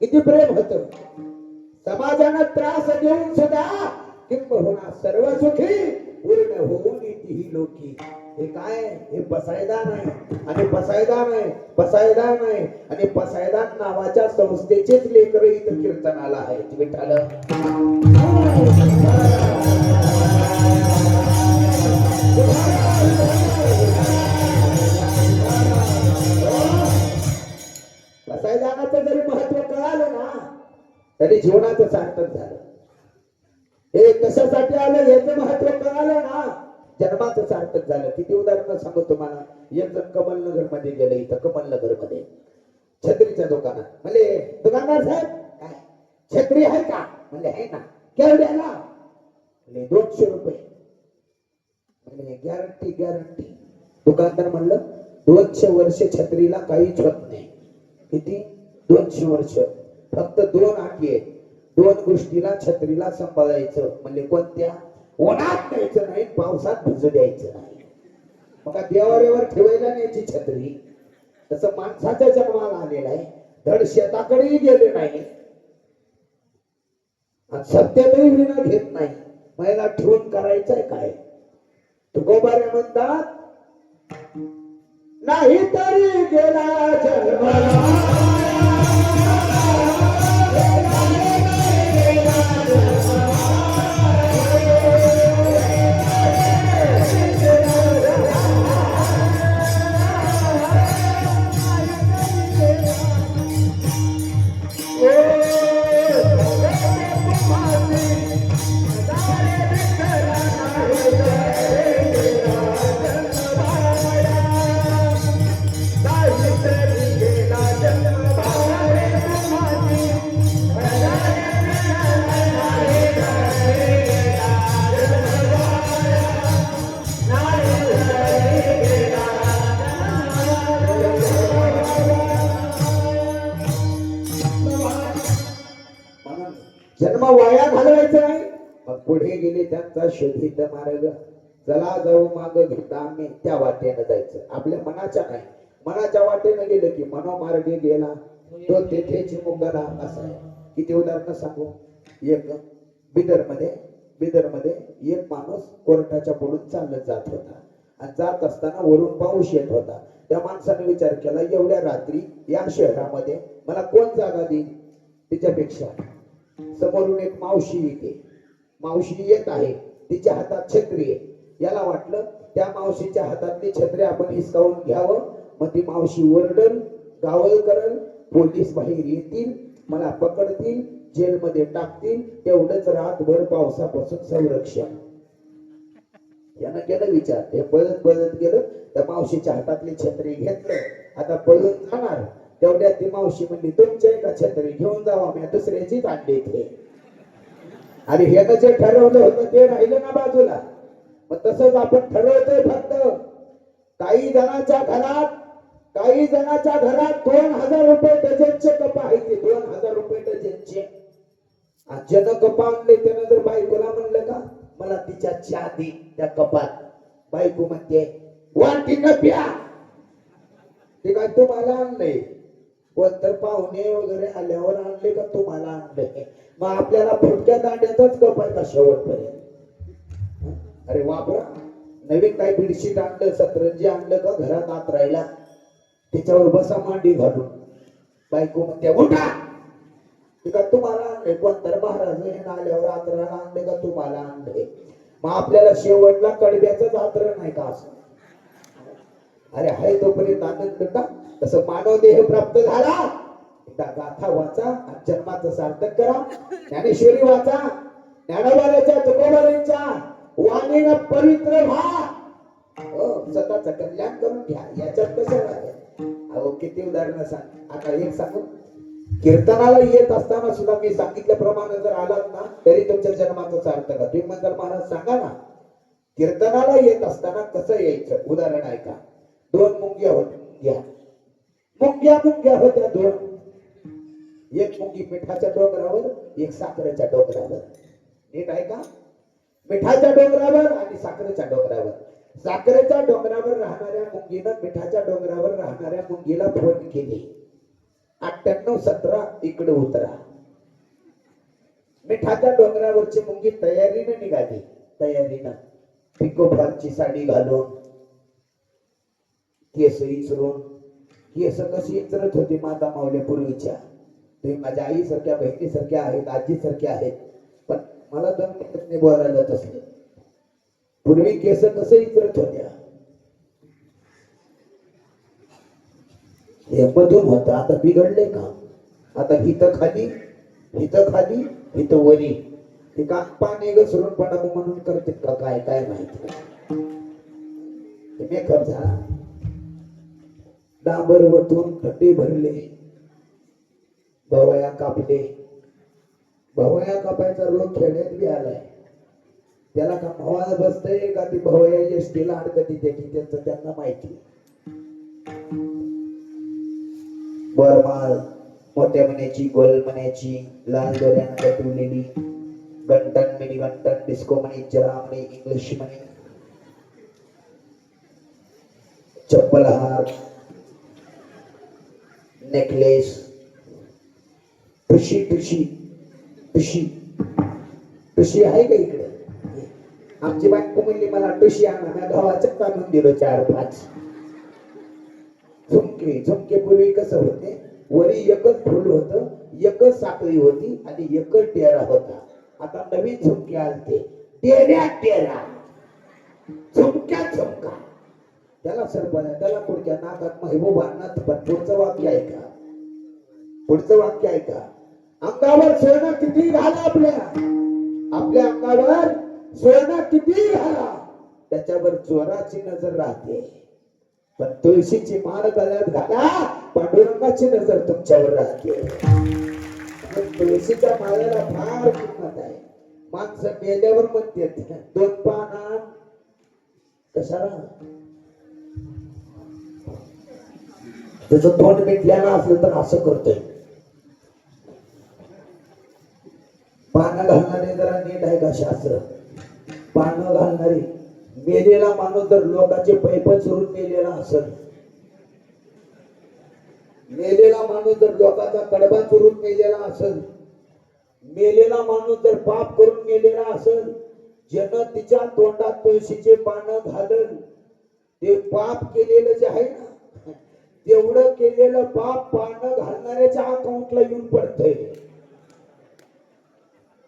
किती प्रेम होत. समाजानं त्रास देऊन सुद्धा किंबहुना सर्व सुखी पूर्ण होऊन ही लोकी. हे काय हे पसायदान आहे आणि पसायदान आहे, पसायदान आहे आणि पसायदान नावाच्या संस्थेचेच लेकर इथं कीर्तनाला आहेत. विठ्ठल पसायदानाचं जरी महत्व कळालं ना तरी जीवनाचं सार्थक झालं. हे कशासाठी आलं याचं महत्व कळालं ना जन्माचं सार्थक झालं. किती उदाहरण सांगू तुम्हाला. एक जण कमलनगर मध्ये गेले, इथं कमलनगर मध्ये छत्रीच्या दुकानात. म्हणजे दुकानदार साहेब काय छत्री आहे का? म्हणजे आहे ना. केवढ्याला? म्हणजे 200 रुपये. म्हणजे गॅरंटी गॅरंटी. दुकानदार म्हणलं 200 वर्ष छत्रीला काहीच होत नाही. किती? 200 वर्ष. फक्त 2 अटी आहेत. 2 गोष्टीला छत्रीला सांभाळायचं. म्हणजे कोणत्या? उन्हात द्यायचं नाही, पावसात भिजू द्यायचं नाही. मग देवाऱ्यावर ठेवायला न्यायची छत्री. तसं माणसाच्या जन्माला आलेला आहे. धड शेताकडेही गेले नाही, सत्यातही विना घेत नाही. महिला ठेवून करायचंय काय? तुकोबारे म्हणतात नाही तरी गेला जन्माला जन्म वाया घालवायचा नाही. मग पुढे गेले त्यांचा शोधित मार्ग. चला जाऊ माग घेता आम्ही त्या वाटेनं जायचं. आपल्या मनाच्या नाही, मनाच्या वाटेनं गेलं की मनोमार्गे गेला तो तेथेची मुंगला. असं आहे. किती उदाहरण सांगू. एक बिदर मध्ये एक माणूस कोर्टाच्या पुढून चालत जात होता आणि जात असताना वरून पाऊस येत होता. त्या माणसाने विचार केला एवढ्या रात्री या शहरामध्ये मला कोण जागा देईल. तिच्यापेक्षा समोरून एक मावशी येते. मावशी येत आहे, तिच्या हातात छत्री आहे. याला वाटलं त्या मावशीच्या हातातली छत्री आपण हिसकावून घ्यावं. मग ती मावशी ओरडल, गावल करल, पोलीस बाहेर येतील, मला पकडतील, जेलमध्ये टाकतील. तेवढंच रातभर पावसापासून संरक्षण. यानं केलं विचार. हे पळत गेलं, त्या मावशीच्या हातातली छत्री घेतलं, आता पळून जाणार. तेवढ्यात ती मावशी म्हणली तुमच्या एका छत्री घेऊन जावा, मी दुसऱ्याचीच आणली इथे. आणि हे जे ठरवलं होतं ते राहिलं ना बाजूला. मग तसंच आपण ठरवतोय. फक्त काही जणांच्या घरात 2000 रुपये डझनचे कप आहे. ते 2000 रुपये डझनचे. ज्यानं कप आणले त्यानं जर बायकोला म्हणलं का मला तिच्या चहा दे त्या कपात, बायको म्हणते वाटीनं प्या. ते काय तुम्हाला आणलंय? कोणतर पाहुणे वगैरे आल्यावर आणले का तुम्हाला आणले? मग आपल्याला फुटक्या दांड्याचाच कप आहे का शेवटपर्यंत? अरे वापरा. नवीन काय बेडशीट आणलं, सतरंजी आणलं का घरात आत राहिला, त्याच्यावर बसा मांडी घालून. बायको म्हणते उठा. ते का तुम्हाला आणले? कोणतर महाराज हे आल्यावर आत राहायला आणले का तुम्हाला आणले? मग आपल्याला शेवटला कडब्याच आदर नाही का असं? अरे हाय तोपर्यंत आनंद का? तसं मानव देह प्राप्त झाला, एकदा गाथा वाचा आणि जन्माचं सार्थक करा. ज्ञानेश्वरी वाचा, ज्ञानोबाच्या तुकोबारांच्या वाणीनं पवित्र व्हा. स्वतःचं कल्याण करून घ्या. याच्यात कसं आहे? अहो किती उदाहरणं सांग. आता एक सांगू, कीर्तनाला येत असताना सुद्धा मी सांगितल्याप्रमाणे जर आलात ना तरी तुमच्या जन्माचं सार्थक. तुम्ही म्हणताल महाराज सांगा ना, कीर्तनाला येत असताना कसं यायचं? उदाहरण ऐका. दोन मुंग्या होत्या, मुंग्या होत्या दोन. एक मुंगी मिठाच्या डोंगरावर, एक साखरेच्या डोंगरावर. नीट ऐका, मिठाच्या डोंगरावर आणि साखरेच्या डोंगरावर. साखरेच्या डोंगरावर राहणाऱ्या मुंगीनं मिठाच्या डोंगरावर राहणाऱ्या मुंगीला फोन केली, 9817 इकडे उतरा. मिठाच्या डोंगरावरची मुंगी तयारीने निघाली, तयारीनं पिकोफॉलची साडी घालून, केस इचरून. केस कशी इचरत होती माता माऊली पूर्वीच्या? तुम्ही माझ्या आई सारख्या, बहिणी सारख्या आहेत, आजी सारख्या आहेत, पण मला दोन मिनिट बोलायला तसं. पूर्वी केस कसं इचरत होत्या? हे मधून होत, आता बिघडले का? आता हिथं खाली, हिथं खाली, हिथं वरी. ते का पाणी घसरून पडावं म्हणून करते का काय काय माहिती. मेकअप झाला, डांबर वतून खड्डे भरले, भवया कापले. भवया कापायचा रोग खेड्यात बी आलाय. त्याला का भवाला बसतंय का ती भवया एसटीला अडकती त्याची त्यांचं त्यांना माहिती. बरमाळ मोठ्या मण्याची, गोल मण्याची, लाल दोऱ्यानं गटवलेली, गंटन मिनी गंटन, डिस्को मणी, जरा मणी, इंग्लिश मणी, चप्पल हार, नेकलेस, टुशी टुशी टुशी टुशी आहे का इकडे? आमची बायको म्हणली मला टुशी आणा, मी गव्हाचं काढून दिलो 4-5. झुमके, झुमके पूर्वी कसं होते, वरी एकच फुल होतं, एकच साखळी होती आणि एकच टेरा होता. आता नवीन झुमके आलते, टेऱ्या टेरा, झुमक्या झुमका. त्याला सरपण, त्याला पुढच्या नाकात महबूबा नाथ. पण पुढचं वाक्य ऐका, पुढचं वाक्य ऐका. अंगावर सोनं किती घाला, आपल्या अंगावर सोनं किती घाला, त्याच्यावर चोराची नजर राहते. पण तुळशीची माळ गळ्यात घाला, पांडुरंगाची नजर तुमच्यावर राहते. तुळशीच्या माळेला फार किंमत आहे. माणसं मेल्यावर म्हणते 2 पान कशाला? त्याचं तोंड मिटल्यानं असलं तर असं करतोय. पानं घालणारे जरा नीट आहे का शास्त्र? पानं घालणारे, मेलेला माणूस जर लोकांचे पैप चोरून मेलेला असेल, मेलेला माणूस जर लोकांचा कडबा चोरून मेलेला असेल, मेलेला माणूस जर पाप करून मेलेला असेल, ज्यानं तिच्या तोंडात तुळशीचे पानं घालल, ते पाप केलेलं जे आहे ना, तेवढं केलेलं पाप पानं घालणाऱ्याच्या अकाउंटला येऊन पडतंय.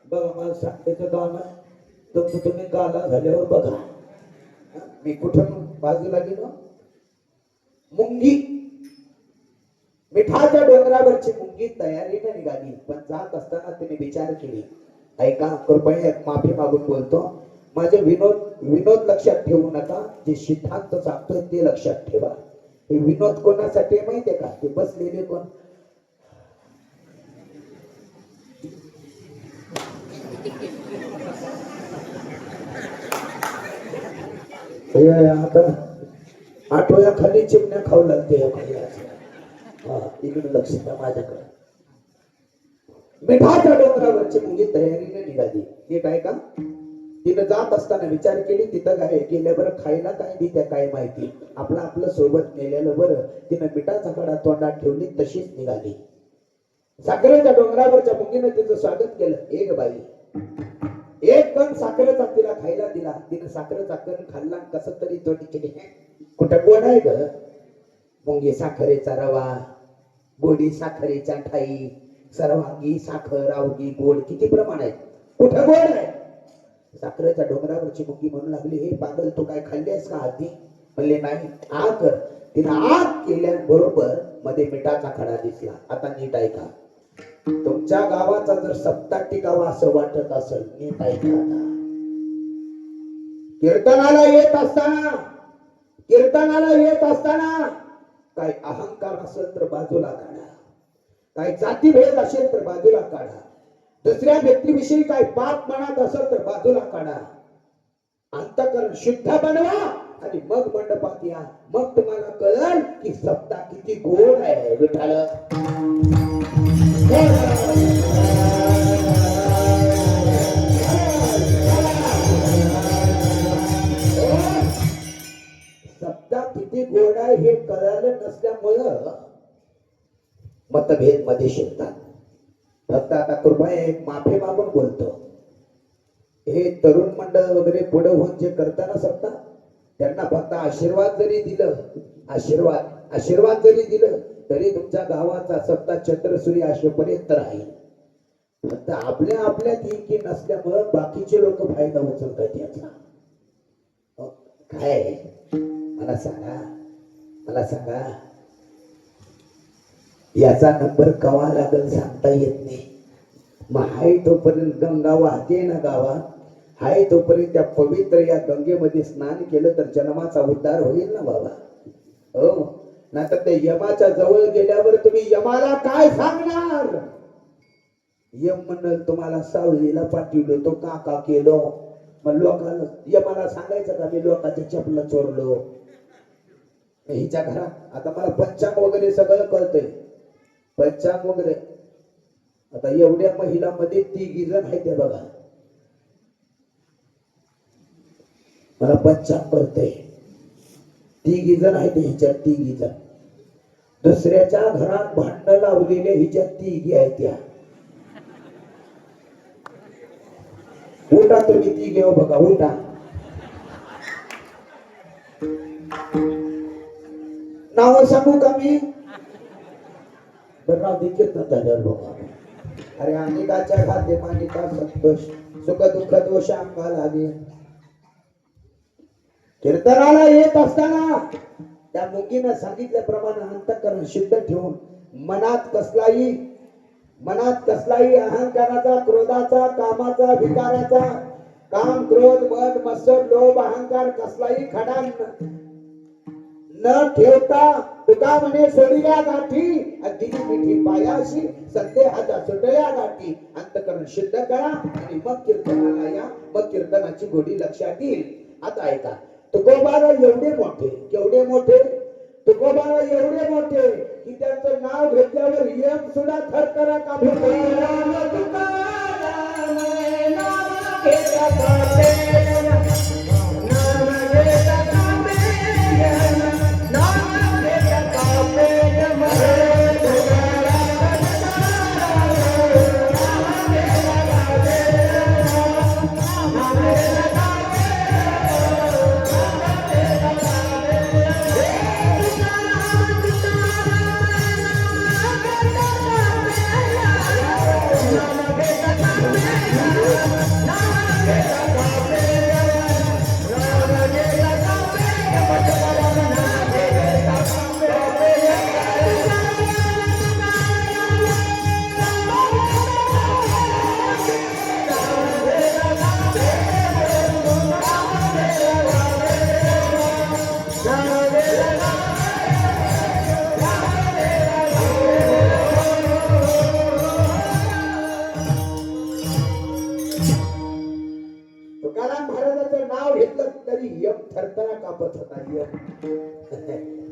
बघा, मला सांगायचं काम आहे, तुमचं तुम्ही गाला झाल्यावर बघा. मी कुठून बाजूला गेलो, मुंगी, मिठाच्या डोंगरावरची मुंगी तयारीने निघाली. पण जात असताना तिने विचार केली. ऐका, कृपया माफी मागून बोलतो. माझे विनोद लक्षात ठेवू नका, जे सिद्धांत सांगतोय ते लक्षात ठेवा. हे विनोद कोणासाठी माहितीये का? ते बसलेले कोण, आता आठवड्या खाली चिमण्या खाऊ लागते. इकडे लक्ष द्या माझ्याकडे. मिठाच्या डोंगरावरची मुंगी तयारीने निघाली. नीट आहे का? तिनं जात असताना विचार केली, तिथं काय गेल्यावर खायला काय दित्या काय माहिती, आपलं सोबत नेलेलं बरं. तिनं मिठाचा कडा तोंडात ठेवली, तशीच निघाली. साखरेच्या डोंगरावरच्या मुंगीनं तिचं स्वागत केलं. एक बाई, एक कण साखरेचा तिला खायला दिला. तिने साखरेचा कण खाल्ला, कस तरी तोंडी केली. कुठं गोड आहे ग? मुंगी साखरेचा रवा, गोडी साखरेच्या ठाई, सर्वांगी साखर, अवघी गोड. किती प्रमाण आहे? कुठं गोड आहे? साखरेच्या डोंगरावरची मुंगी म्हणू लागली, हे पागल तू काय खाल्लेस का आधी? म्हणले नाही. आग कर. तिला आग केल्याबरोबर मध्ये मिठाचा खडा दिसला. आता नीट ऐका, तुमच्या गावाचा जर सप्ताह टिकावा असं वाटत असेल, नीट ऐका. आता कीर्तनाला येत असताना काय अहंकार असेल तर बाजूला काढा, काय जातीभेद असेल तर बाजूला काढा, दुसऱ्या व्यक्तीविषयी काय पाप मनात असेल तर बाजूला काढा. अंतःकरण शुद्ध बनवा आणि मग मंडपात या. मग तुम्हाला कळेल की सप्ताह किती गोड आहे. विठाल सप्ताह किती गोड आहे हे कळालं नसल्यामुळं मतभेद मध्ये शिरतात. फक्त आता कृपया एक माफी मागून बोलतो. हे तरुण मंडळ वगैरे पुढे होऊन जे करताना सप्ताह, त्यांना फक्त आशीर्वाद जरी दिलं तरी तुमच्या गावाचा सप्ताह चंद्रसूर्य अशेपर्यंत राहील. फक्त आपल्यात की नसल्यामुळं बाकीचे लोक फायदा उचलतात याचा. काय मला सांगा याचा नंबर कवा लागेल सांगता येत नाही. मग हाय तोपर्यंत गंगा वाहते ना गावात, हाय तोपर्यंत त्या पवित्र या गंगेमध्ये स्नान केलं तर जन्माचा उद्धार होईल ना बाबा. हो, नाहीतर ते यमाच्या जवळ गेल्यावर तुम्ही यमाला काय सांगणार? यम म्हणल तुम्हाला सावलीला पाठवलं, तो का केलो. मग लोकांना यमाला सांगायचं का मी लोकांच्या चपला चोरलो? हिच्या घरात आता मला पंचांग वगैरे सगळं कळतंय. पंचांग वगैरे आता एवढ्या महिलांमध्ये 3 जण आहेत ते बघा. मला पंचांग कळतंय. 3 जण आहेत हिच्यात. 3 जण दुसऱ्याच्या घरात भांडण लावलेल्या हिच्यात 3 आहेत. त्या उठा तुम्ही 3 हो बघा, उठा. नाव सांगू का मी? बरं देखील झाल्यावर बघा. अरे अनेकाच्या खाते मानिका संतोष, सुख दुःख दोष अंगा लागे. कीर्तनाला येत असताना त्या मुंगीनं सांगितल्याप्रमाणे अंतःकरण शुद्ध ठेवून मनात कसलाही अहंकाराचा, क्रोधाचा, कामाचा, विकाराचा, काम, क्रोध, मद, मत्सर, लोभ, अहंकार कसलाही खडा न ठेवता तुका म्हणे सोडिल्या गाठी दिली मिठी पायाशी, संदेहाच्या सुटल्या गाठी. अंतःकरण शुद्ध करा आणि मग कीर्तनाला या. मग कीर्तनाची गोडी लक्षात येईल. आता ऐका, तुकोबारा एवढे मोठे, केवढे मोठे? तुकोबारा एवढे मोठे की त्यांचं नाव घेतल्यावर यम सुद्धा थरथर कापतो.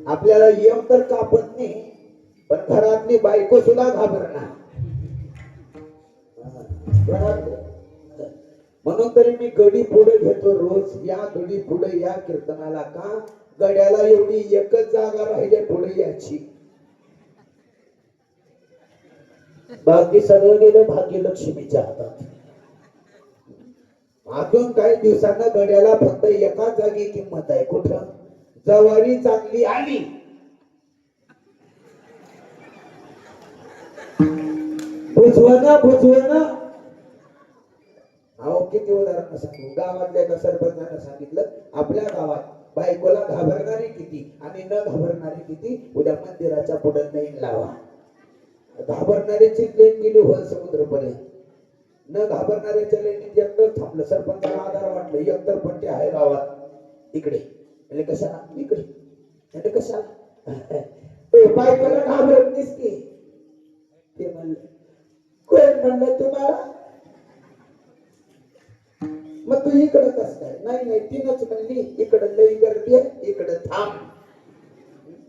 आपल्याला यम तर कापत नाही, पण घरातली बायको सुद्धा घाबरणार. म्हणून तरी मी गडी पुढे घेतो रोज. या गडी पुढे या कीर्तनाला. का? गड्याला एवढी एकच जागा राहिली पुढे याची. बाकी सगळं गेलं भाग्यलक्ष्मीच्या हातात. अजून काही दिवसांना गड्याला फक्त एका जागी किंमत आहे. कुठं? जवारी चांगली आली भुजवणं. अहो किती किती उदाहरण सांगू. गावातल्या एका सरपंचानं सांगितलं आपल्या गावात बायकोला घाबरणारी किती आणि न घाबरणारी किती, उद्या मंदिराच्या पुढे लाईन लावा. घाबरणाऱ्याची लेन गेली होल समुद्रपर्यंत, न घाबरणाऱ्याच्या लेनीत एकतर थांबलं. सरपंचाला आधार वाटलं, एकतर पण ते आहे गावात इकडे. म्हणजे कशाला इकडे, म्हणजे कशाला बायकोला घाबरत दिसते. ते म्हणलं कोण म्हणलं तुम्हाला, मग तू इकडं कस काय. नाही नाही तीनच म्हणली, इकडं लई गर्दी आहे, इकडं थांब.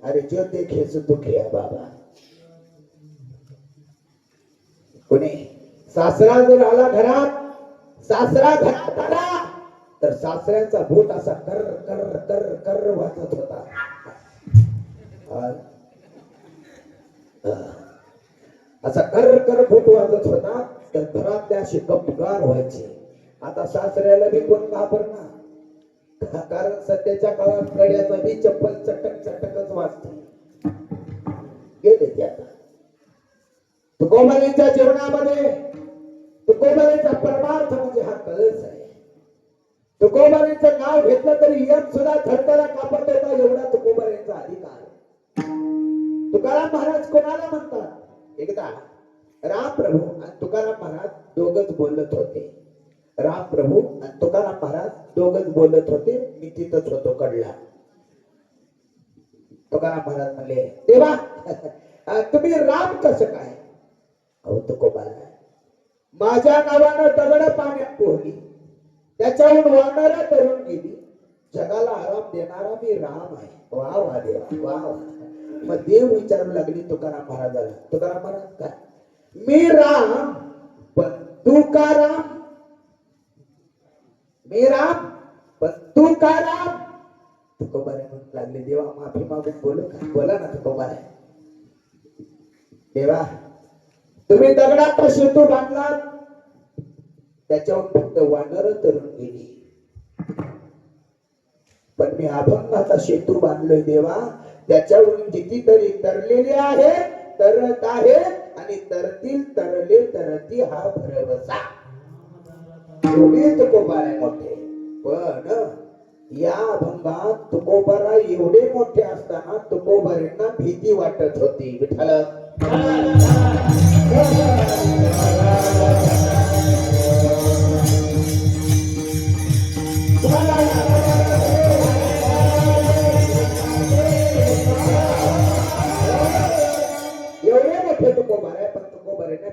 अरे जो देखे सो दुखे बाबा. कोणी सासरा जर आला घरात, सासरा घरात आला तर सासऱ्याचा बोट असा कर कर कर कर वाजत होता. असा कर कर बोट वाजत होता तर घरातल्या अशी गपगार व्हायचे. आता सासऱ्याला बी कोण घाबरणार, कारण सध्याच्या काळात कड्याचा बी चप्पल चटक चटकच वाजते. गेले ते आता. तुकोबांच्या जीवनामध्ये तुकोबांचा परमार्थ म्हणजे हा कळस आहे. तुकोबांचं नाव घेतलं तरी यम सुद्धा थरथरा कापत होता, एवढा तुकोबांचा अधिकार. तुकाराम महाराज कोणाला म्हणतात, एकदा राम प्रभू आणि तुकाराम महाराज दोघच बोलत होते. राम प्रभू आणि तुकाराम महाराज दोघच बोलत होते. मी तिथंच होतो कडला. तुकाराम महाराज म्हणले देवा तुम्ही राम कसं काय. अहो तुकोबा माझ्या नावानं दगड पाण्यात पोहली, त्याच्याहून वाळणाऱ्या तरुण गेली, जगाला आराम देणारा मी राम आहे. वा वा देवा वा वा. मग देव विचारू लागली तुकाराम महाराजाला, तुकाराम महाराज काय, मी राम पण तू का राम, मी राम पण तू का राम. तुकोबाने म्हणू लागले देवा माफी मागून बोलू का. बोला ना तुकोबाने. देवा तुम्ही दगडाचा सेतू बांधलात, त्याच्यावर फक्त वानर तरुण गेली, पण मी अभंगाचा सेतू बांधलोय देवा, त्याच्यावरून कितीतरी तरलेले आहे, तरत आहे आणि तरतील तरले तरती हा भरवसा. एवढे तुकोबाराय मोठे. पण या अभंगात तुकोबारा एवढे मोठे असताना तुकोबारांना भीती वाटत होती. विठ्ठल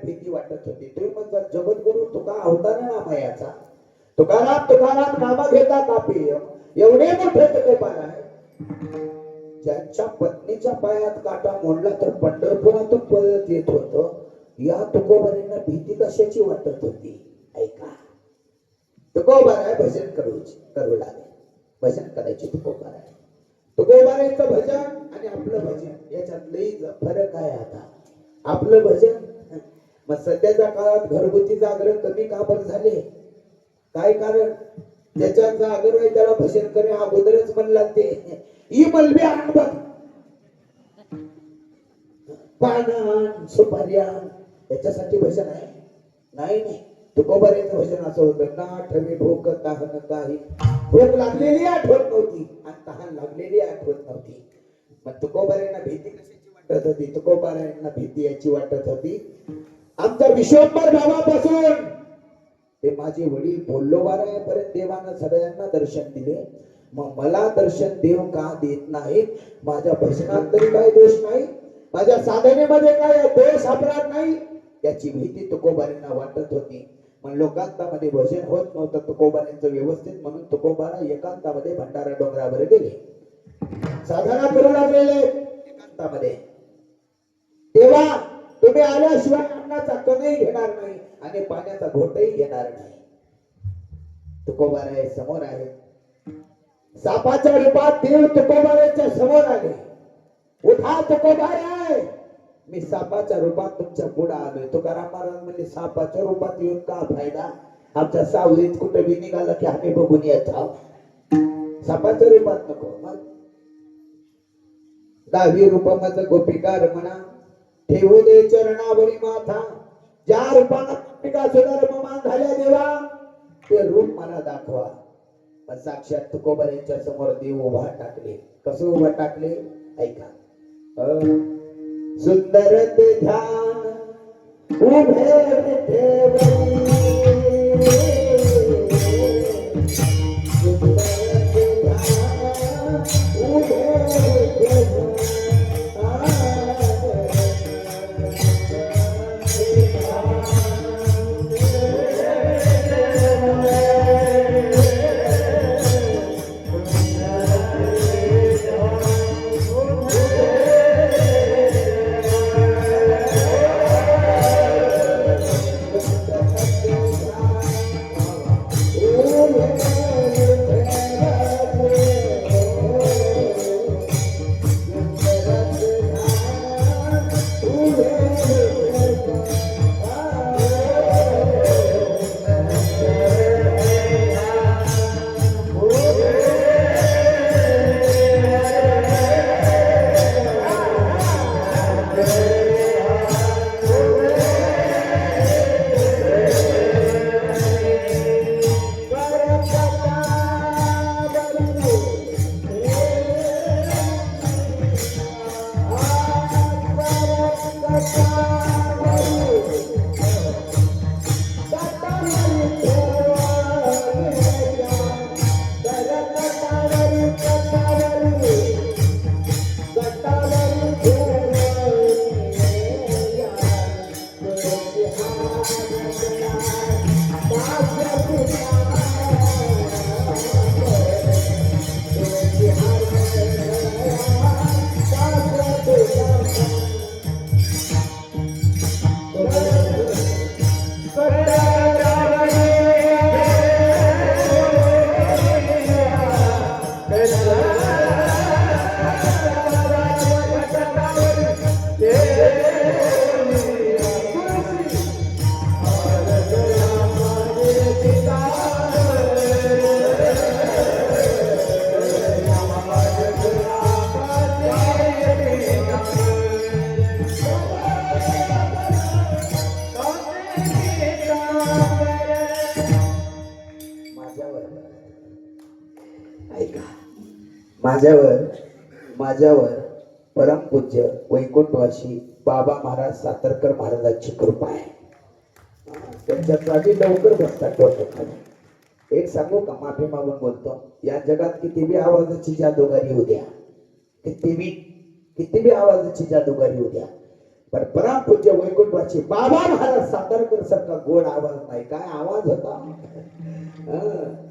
भीती वाटत होती. तुम्ही म्हणता जगद्गुरु तुका अवतार नामयाचा, तुकाराम तुकाराम नाम घेता कापी. एवढे मोठे तुकोबार आहे, ज्यांच्या पत्नीच्या पायात काटा मोडला तर पंढरपुरातून परत येत होत. या तुकोबारांना भीती कशाची वाटत होती. ऐका, तुकोबार आहे भजन करू लागले. भजन करायचे तुकोबार आहे. तुकोबारांचं भजन आणि आपलं भजन याच्यात लई फरक आहे. आता आपलं भजन, मग सध्याच्या काळात घरगुती जागरण कमी का बरं झाले, काय कारण. ज्याच्या जागर आहे त्याला भजन करणे अगोदरच म्हणला ते ई मलबे आण बघ, पान सुपार्यान, याच्यासाठी भजन आहे. नाही नाही, तुकोबारांचं भजन असं होतं, ना आठवे भूक तहान काही. भूक लागलेली आठवत नव्हती आणि तहान लागलेली आठवत नव्हती. मग तुकोबारांना भीती कशाची वाटत होती. तुकोबारांना भीती याची वाटत होती, आमच्या विश्वंभर भावापासून ते माझे वडील बोल्लोबारापर्यंत देवानं सगळ्यांना दर्शन दिले, मग मला दर्शन देव का देत नाहीत. माझ्या भजनात तरी काही दोष नाही, माझ्या साधनेमध्ये काय दोष अपराध नाही, याची भीती तुकोबारांना वाटत होती. मग लोकांतामध्ये भजन होत नव्हतं तुकोबारांचं व्यवस्थित, म्हणून तुकोबारा एकांतामध्ये भंडारा डोंगरावर गेले, साधना करू लागलेले एकांतामध्ये. तेव्हा तुम्ही आल्याशिवाय अन्नाचा कणही घेणार नाही आणि पाण्याचा घोटही घेणार नाही. तुकोबारा समोर आहे, सापाच्या रूपात देव तुकोबाराच्या समोर आले. उठा तुकोबारा, मी सापाच्या रूपात तुमच्या पुढे आलोय. तुकाराम महाराज म्हणजे सापाच्या रूपात येऊन का फायदा, आमच्या सावलीत कुठे बी निघालं की आम्ही बघून येत आहोत. सापाच्या रूपात नको. मग 10 रूपामध्ये गोपिका रमणा ठेवू दे चरणावरी माथा, ज्या रूपानं गोपिका सुद्धा रममान झाल्या देवा, ते रूप मला दाखवा. पण साक्षात तुकोबारांच्या समोर देव उभा टाकले. कसं उभा टाकले ऐका. सुंदर ते ध्यान उभे ठेवली, माझ्यावर परमपूज्य वैकुंठवासी बाबा महाराज सातारकर महाराजांची कृपा आहे. त्यांच्या जागी लवकर बसतात डोक्याखाली. एक सांगू का, माफी मागून बोलतो, या जगात किती बी आवाजाची जादूगारी होऊ द्या, किती बी आवाजाची जादूगारी होऊ द्या, पण परमपूज्य वैकुंठवासी बाबा महाराज सातारकर सारखा गोड आवाज नाही. काय आवाज होता.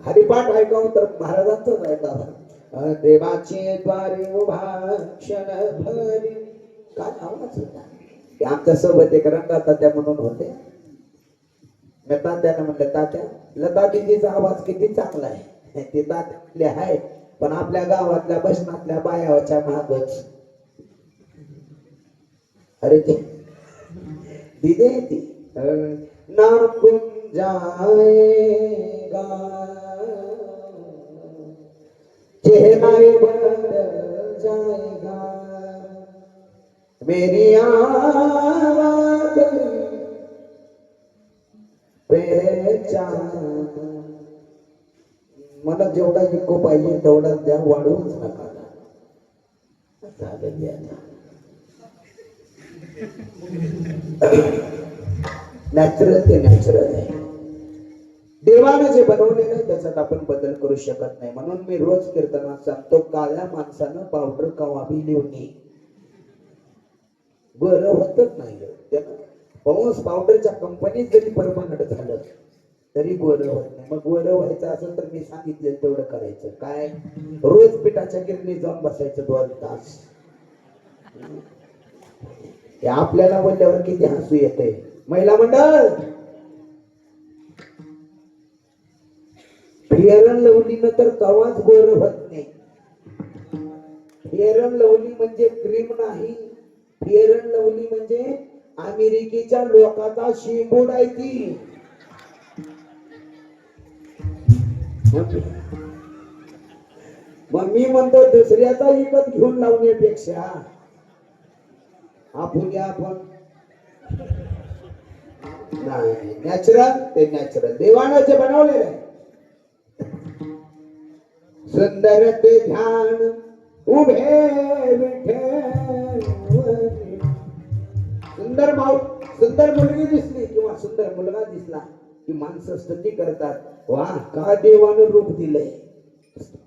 हरिपाठ ऐकावं तर महाराजांचाच ऐकावं. देवाचे द्वारे उभा क्षण भरी, काय आवाज होता. आमच्या सोबत एक रंगा तात्या म्हणून होते. मी तात्याला म्हणलं, तात्या लता दिदीचा आवाज किती चांगला आहे. ते तात्यातले आहे, पण आपल्या गावातल्या बसनातल्या बायाच्या महागच. अरे ते दिदे ती नाम जाएगा चेहरा बदल जाएगा, मेरी आवाज पहचान. मला जेवढा इको पाहिजे तेवढा द्या, वाढवूच नका. नॅचरल ते नॅचरल आहे. देवानं जे बनवलेलं आहे त्याच्यात आपण बदल करू शकत नाही. म्हणून मी रोज कीर्तनात सांगतो, काळ्या माणसानं पावडर कवाबी लिहून बरं होतच नाही. पाऊस पावडरच्या कंपनीत जरी परमनंट झालं तरी गोरं होत नाही. मग गोरं व्हायचं असेल तर मी सांगितलं तेवढं करायचं. काय, रोज पिठाच्या गिरणीत जाऊन बसायचं 2 तास. आपल्याला बोलल्यावर किती हसू येते. महिला मंडळ, फेअर अँड लवलीनं तर कवाच गोरं होत नाही. फेअर अँड लवली म्हणजे क्रीम नाही. फेअर अँड लवली म्हणजे अमेरिकेच्या लोकांचा शिंबूड आहे ती. मग मी म्हणतो, दुसऱ्याचा विकत घेऊन लावण्यापेक्षा आपण नाही. नॅचरल ते नॅचरल देवानं जे बनवलेलं आहे सुंदर ते ध्यान उभे विठेवरी. सुंदर मुलगी दिसली किंवा सुंदर मुलगा दिसला की माणसं स्तुती करतात, वा का देवानं रूप दिलंय,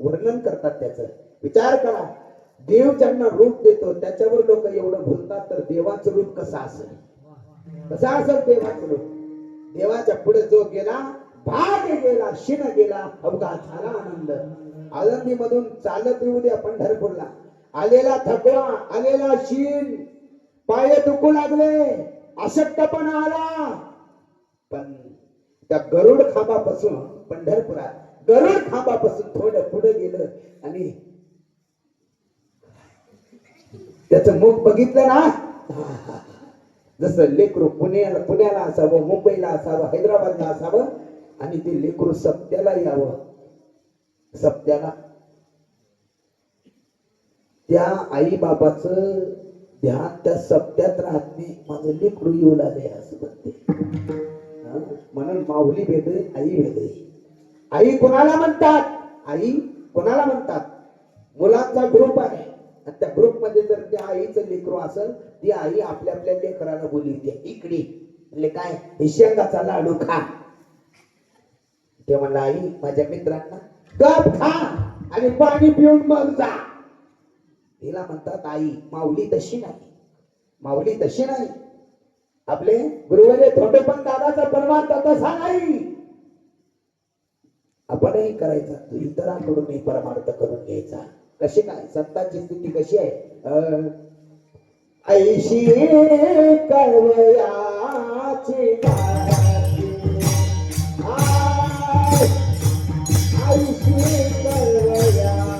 वर्णन करतात त्याचं. विचार करा, देव ज्यांना रूप देतो त्याच्यावर लोक एवढं बोलतात, तर देवाचं रूप कसं असेल, कसं असेल देवाचं रूप. देवाच्या पुढे जो गेला, भाग गेला, शिन गेला, अवघा झाला आनंद. आळंदी मधून चालत येऊ द्या पंढरपूरला, आलेला थकवा, आलेला शीन, पाय दुखू लागले, अशक्तपणा आला, पण त्या गरुड खांबापासून पंढरपुरात गरुड खांबापासून थोडं पुढे गेलं आणि त्याचं मुख बघितलं ना, जसं लेकरू पुण्याला असावं, मुंबईला असावं, हैदराबादला असावं, आणि ते लेकरू सप्त्याला यावं. सप्त्याला त्या आई बाबाचं ध्यान त्या सप्त्यात राहत नाही, माझं लेकरू येऊ लागले असं म्हणते. म्हणून माऊली वेगळी, आई वेगळी. आई कोणाला म्हणतात, आई कोणाला म्हणतात, मुलांचा ग्रुप आहे, आणि त्या ग्रुप मध्ये जर त्या आईचं लेकरू असेल, ती आई आपल्या आपल्या लेकराला बोलवते, इकडे, म्हणजे काय, हे शेंगाचा लाडू खा. ते म्हणला, आई माझ्या मित्रांना गप खा आणि पाणी पिऊन मग जा. हिला म्हणतात आई. माऊली तशी नाही, माऊली तशी नाही. आपले गुरुवारे थोडे पण दादाचा परमार्थ तसा नाही. आपणही करायचा, तू इतरांकडूनही परमार्थ करून घ्यायचा. कशी काय संतांची स्थिती कशी आहे, ऐशी कवयाची ऐशी कवयाची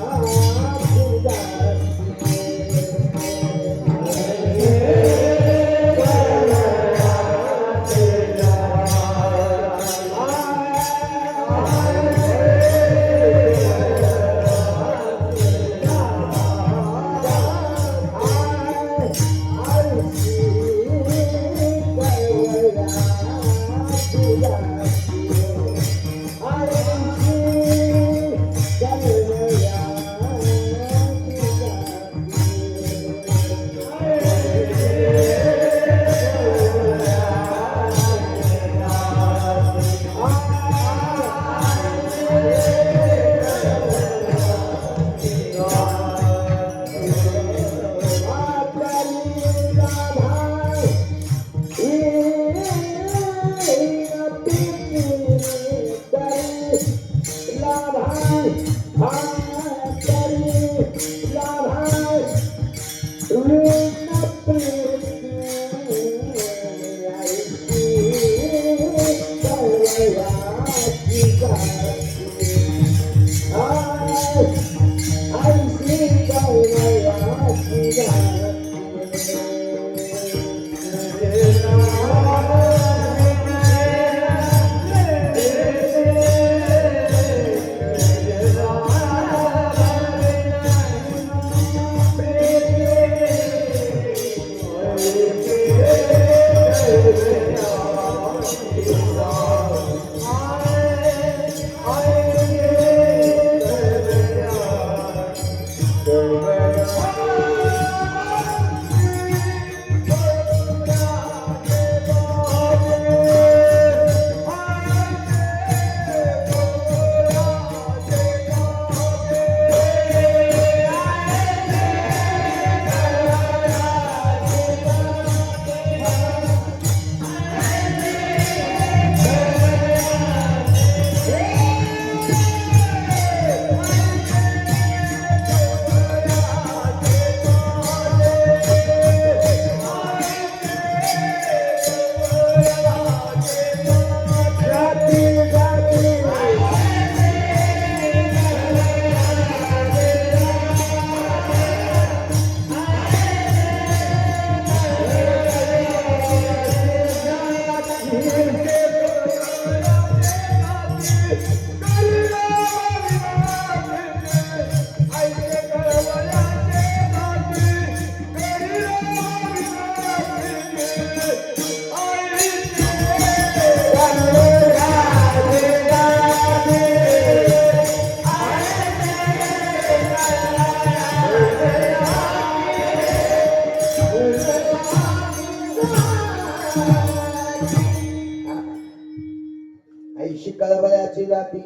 ऐशी कळवळ्याची जाती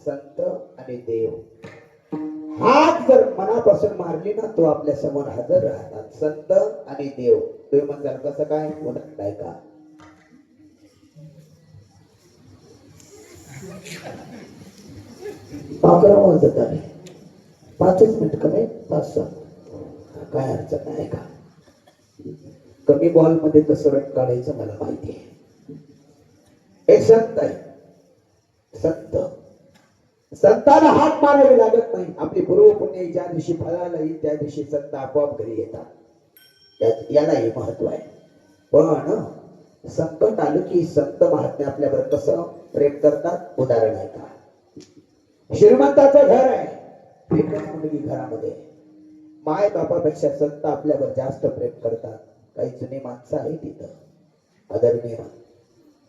संत आणि देव. हात जर मनापासून मारली ना तो आपल्या समोर हजर राहतात. संत आणि देव. तुम्ही म्हणताल कसं काय काय का? पाकरा वाजत आहे. 5च मिनिट कमी 5-6 काय अडचण नाही का? कमी बॉल मध्ये कसं रन काढायचं मला माहिती आहे. हे संत आहे. संत संतांना हात मारावे लागत नाही. आपली पूर्व पुण्य ज्या दिवशी फळाला येईल त्या दिवशी संत आपोआप घरी येतात. यालाही महत्व आहे. पण संकट आलं की संत महात्मे आपल्यावर कसं प्रेम करतात. उदाहरण आहे का? श्रीमंताचं घर आहे. एकच मुलगी घरामध्ये. माय बापापेक्षा संत आपल्यावर जास्त प्रेम करतात. काही जुने माणसं आहेत तिथं आदरणीय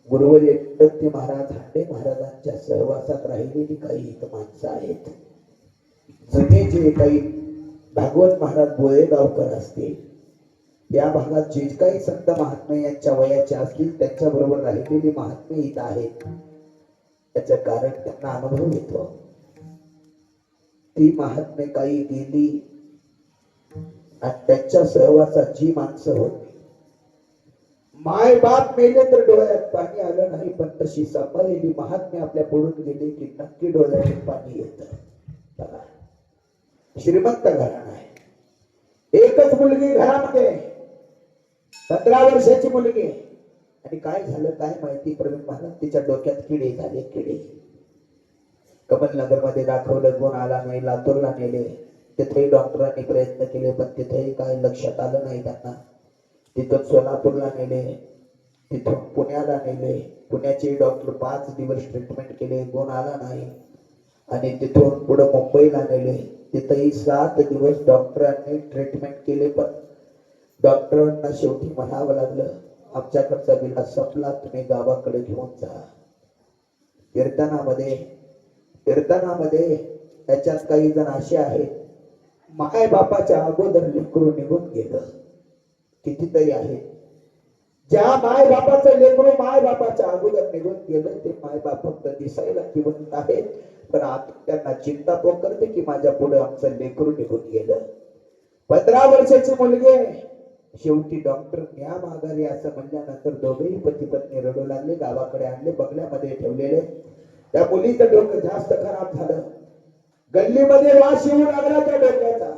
गुरुवर्य दत्ती महाराज हांडे महाराजांच्या सहवासात राहिलेली काही इथं माणसं आहेत. जुने जे काही भागवत महाराज बोळेगावकर असतील या भागात जे काही संत महात्मे यांच्या वयाचे असतील त्यांच्या बरोबर राहिलेली महात्मे इथं आहेत. त्याचं कारण त्यांना अनुभव येतो. ती महात्मे काही गेली आणि त्यांच्या सहवासात जी माणसं होती माय बाप मेले तर डोळ्यात पाणी आलं नाही. पण तशी सांभाळलेली महात्मे आपल्या पुढून गेले की नक्की डोळ्यात पाणी येतं. श्रीमंत घराणं आहे. एकच मुलगी घरामध्ये 15 वर्षाची मुलगी. आणि काय झालं काय माहिती प्रवीण महाराज तिच्या डोक्यात किडे झाले. किडे कमलनगर मध्ये दाखवलं. गुण आला नाही. लातूरला नेले. तिथेही डॉक्टरांनी प्रयत्न केले पण तिथेही काय लक्षात आलं नाही त्यांना. तिथून सोलापूरला नेले. तिथून पुण्याला नेले. पुण्याचे डॉक्टर 5 दिवस ट्रीटमेंट केले. गुण आला नाही. आणि तिथून पुढे मुंबईला नेले. तिथेही 7 दिवस डॉक्टरांनी ट्रीटमेंट केले पण डॉक्टरांना शेवटी म्हणावं लागलं आमच्याकडचा विला संपला. तुम्ही गावाकडे घेऊन जा. कीर्तनामध्ये त्याच्यात काही जण असे आहेत माय बापाच्या अगोदर लेकरू निघून गेलं. कितीतरी आहे ज्या माय बापाचं लेकरू माय बापाच्या अगोदर निघून गेलं. ते माय बाप फक्त दिसायला जिवंत आहेत पण आता त्यांना चिंता करते की माझ्या पुढे आमचं लेकरू निघून गेलं. 15 वर्षाची मुलगी. शेवटी डॉक्टर न्या माघारी असं म्हणल्यानंतर दोघेही पती पत्नी रडू लागले. गावाकडे आणले. बंगल्यामध्ये ठेवलेले. त्या मुलीचं डोकं जास्त खराब झालं. गल्लीमध्ये वास येऊ लागला त्या डोक्याचा.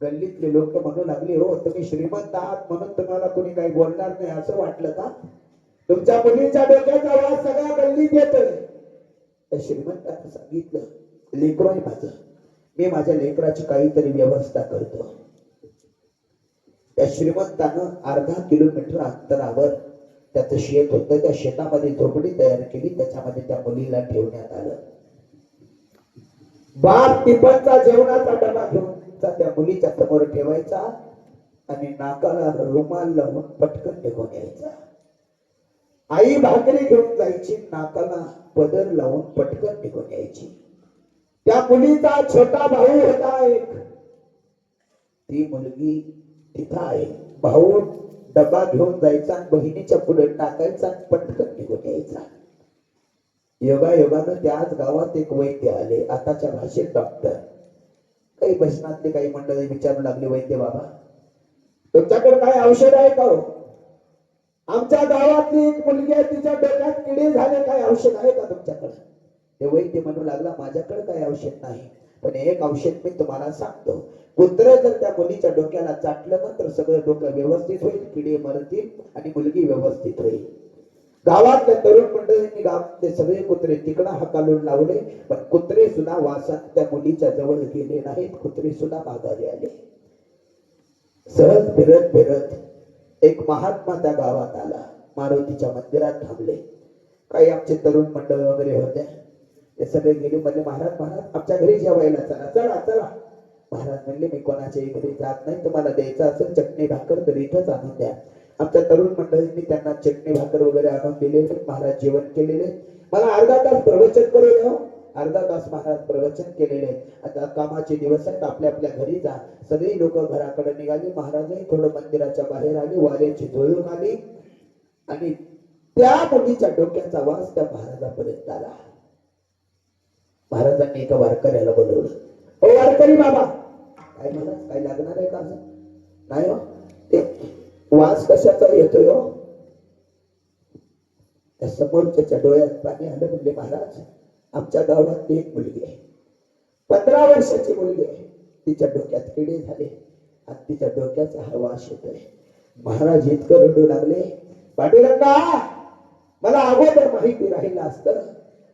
गल्लीतले लोक म्हणू लागले हो तुम्ही श्रीमंत आहात म्हणून तुम्हाला कोणी काही बोलणार नाही असं वाटलं का? तुमच्या मुलीच्या डोक्याचा वास सगळ्या गल्लीत येतोय. त्या श्रीमंताने सांगितलं लेकरू आहे माझं. मी माझ्या लेकराची काहीतरी व्यवस्था करतो. त्या श्रीमंतानं अर्धा किलोमीटर अंतरावर त्याचं शेत होतं. त्या शेतामध्ये झोपडी तयार केली. त्याच्यामध्ये त्या मुलीला ठेवण्यात आलं. बाप टिफनचा जेवणाचा डबा घेऊन त्या मुलीच्या समोर ठेवायचा आणि नाकाला रुमाल लावून पटकन निघून यायचा. आई भाकरी घेऊन जायची. नाकाला पदर लावून पटकन निघून यायची. त्या मुलीचा छोटा भाऊ होता एक. ती मुलगी तिथं आहे. भाऊ डबा घेऊन जायचा आणि बहिणीच्या पुढे टाकायचा आणि पटकन निघून यायचा. योगायोगानं त्याच गावात एक वैद्य आले. आताच्या भाषेत डॉक्टर. काही भजनातले काही मंडळी विचारू लागले वैद्य बाबा तुमच्याकडे काय औषध आहे का हो? आमच्या गावातली एक मुलगी आहे तिच्या डोक्यात किडे झाले. काय औषध आहे का तुमच्याकडे? ते वैद्य म्हणू लागला माझ्याकडे काय औषध नाही पण एक औषध मी तुम्हाला सांगतो. कुत्र जर त्या मुलीच्या डोक्याला चाटलं ना तर सगळं डोकं व्यवस्थित होईल. किडे मरतील आणि मुलगी व्यवस्थित होईल. गावातल्या तरुण मंडळींनी गावातले सगळे कुत्रे तिकडं हाकालून लावले पण कुत्रे सुद्धा वासात त्या मुलीच्या जवळ गेले नाहीत. कुत्रे सुद्धा माघारी आले. सहज फिरत फिरत एक महात्मा त्या गावात आला. मारुतीच्या मंदिरात थांबले. काही आमचे तरुण मंडळ वगैरे होते. ते सगळे गेले. म्हणले महाराज आमच्या घरी जेवायला चला. चला चला. महाराज म्हणले मी कोणाच्याही घरी जात नाही. तुम्हाला द्यायचं असेल चटणी भाकर तर इथंच आणून द्या. आमच्या तरुण मंडळींनी त्यांना चटणी भाकर वगैरे आणून दिलेले. महाराज जेवण केलेले. मला अर्धा तास प्रवचन करू द्या. अर्धा तास महाराज प्रवचन केलेले. आता कामाचे दिवस आहेत. आपल्या आपल्या घरी जा. सगळी लोक घराकडे निघाली. महाराजही थोडं मंदिराच्या बाहेर आले. वाऱ्याची झुळूक आली. आणि त्या मुलीच्या डोक्याचा वास त्या महाराजापर्यंत आला. महाराजांनी एका वारकऱ्याला बोलवलं. हो वारकरी बाबा, काय मला काय लागणार आहे का? नाही हो, ते वास कशाचा येतोय हो? त्या समोरच्या डोळ्यात पाणी आलं. म्हणजे महाराज, आमच्या गावात एक मुलगी आहे, 15 वर्षाची मुलगी आहे, तिच्या डोक्यात किडे झाले आणि तिच्या डोक्याचा हा वास येतोय. महाराज इतकं रडू लागले, पाटीलंगा, मला अगोदर माहिती राहिलं असतं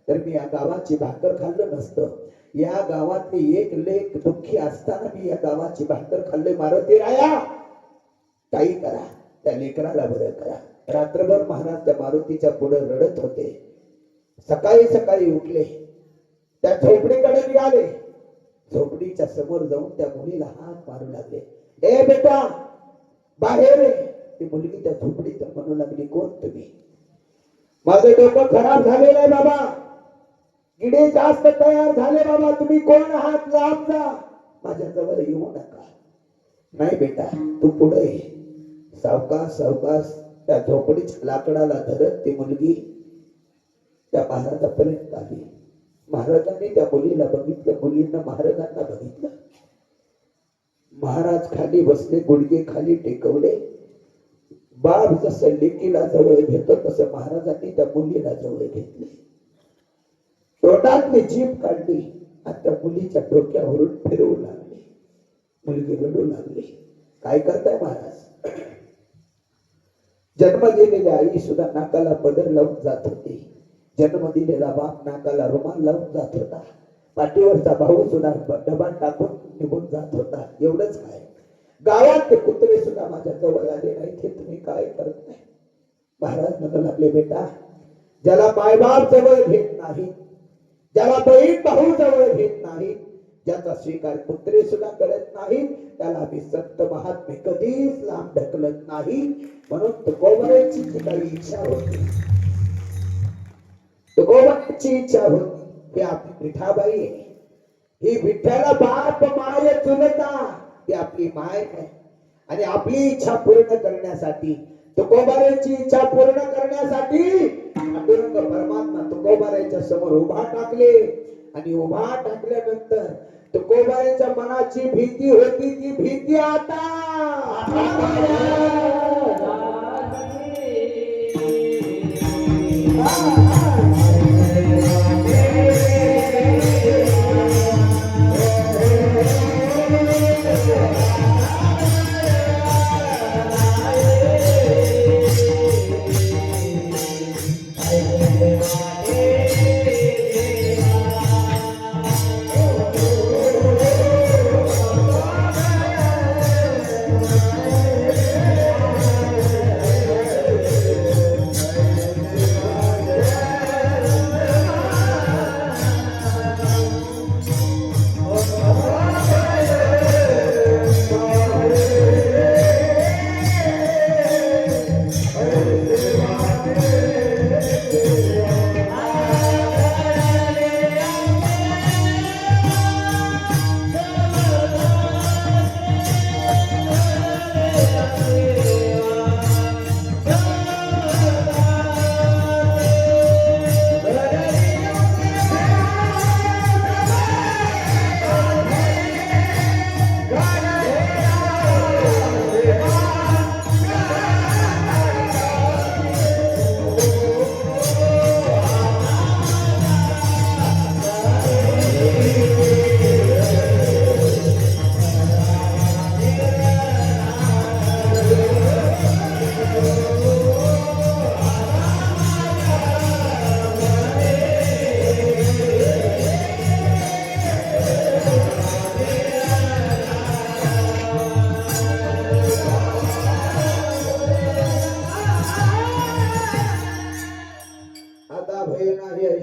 तर मी या गावाची भाकर खाल्लं नसतं. या गावातली एक लेक दुःखी असताना मी या गावाची भाकर खाल्ले. मारुती राया, काही करा, त्या लेकराला बरं करा. रात्रभर महाराज त्या मारुतीच्या पुढे रडत होते. सकाळी सकाळी उठले, त्या झोपडीकडे निघाले. झोपडीच्या समोर जाऊन त्या मुलीला हात मारू लागले. ए बेटा, बाहेर ये. ती मुलगी त्या झोपडीत म्हणू लागली, कोण तुम्ही? माझं डोकं खराब झालेलं आहे बाबा, किडे जास्त तयार झाले बाबा, तुम्ही कोण आहात? लांब जा, माझ्या जवळ येऊ नका. नाही बेटा, तू पुढे ये. सावकाश सावकाश त्या झोपडीच्या लाकडाला धरत ती मुलगी त्या महाराजापर्यंत आली. महाराजांनी त्या मुलीला बघितलं, मुलीनं महाराजांना बघितलं. महाराज खाली बसले, गुडघे खाली टेकवले. बाप जसं लेकीला जवळ घेतो तसं महाराजांनी त्या मुलीला जवळ घेतले. तोंडातली जीभ काढली आणि त्या मुलीच्या डोक्यावरून फिरवू लागली. मुलगी रडू लागली. काय करताय महाराज? जन्म दिलेली आई सुद्धा नाकाला पदर लावून जात होती. जन्म दिलेला बाप नाकाला रुमाल लावून जात होता. पाठीवरचा भाऊ सुद्धा डबा टाकून निघून जात होता. एवढंच काय, गावात कुत्रे सुद्धा माझ्या जवळ आले नाही. ते तुम्ही काय करत नाही? महाराज म्हणू लागले, बेटा, ज्याला मायबाप जवळ घेत नाही, ज्याला बहीण भाऊ जवळ घेत नाही, ज्याचा स्वीकार कुत्रे सुद्धा करत नाही, त्याला मी संत महात्मे कधीच लांब ढकलत नाही. म्हणून तुकोबाराची जी काही इच्छा होती, तुकोबाराची इच्छा होती, ही आपली विठाबाई आहे. ही विठ्ठला बाप माय चुलता, ती आपली माय आहे. आणि आपली इच्छा पूर्ण करण्यासाठी, तुकोबाराची इच्छा पूर्ण करण्यासाठी पांडुरंग परमात्मा तुकोबाराच्या समोर उभा टाकले. आणि उभा टाकल्यानंतर तुकोबाराच्या मनाची भीती होती, ती भीती आता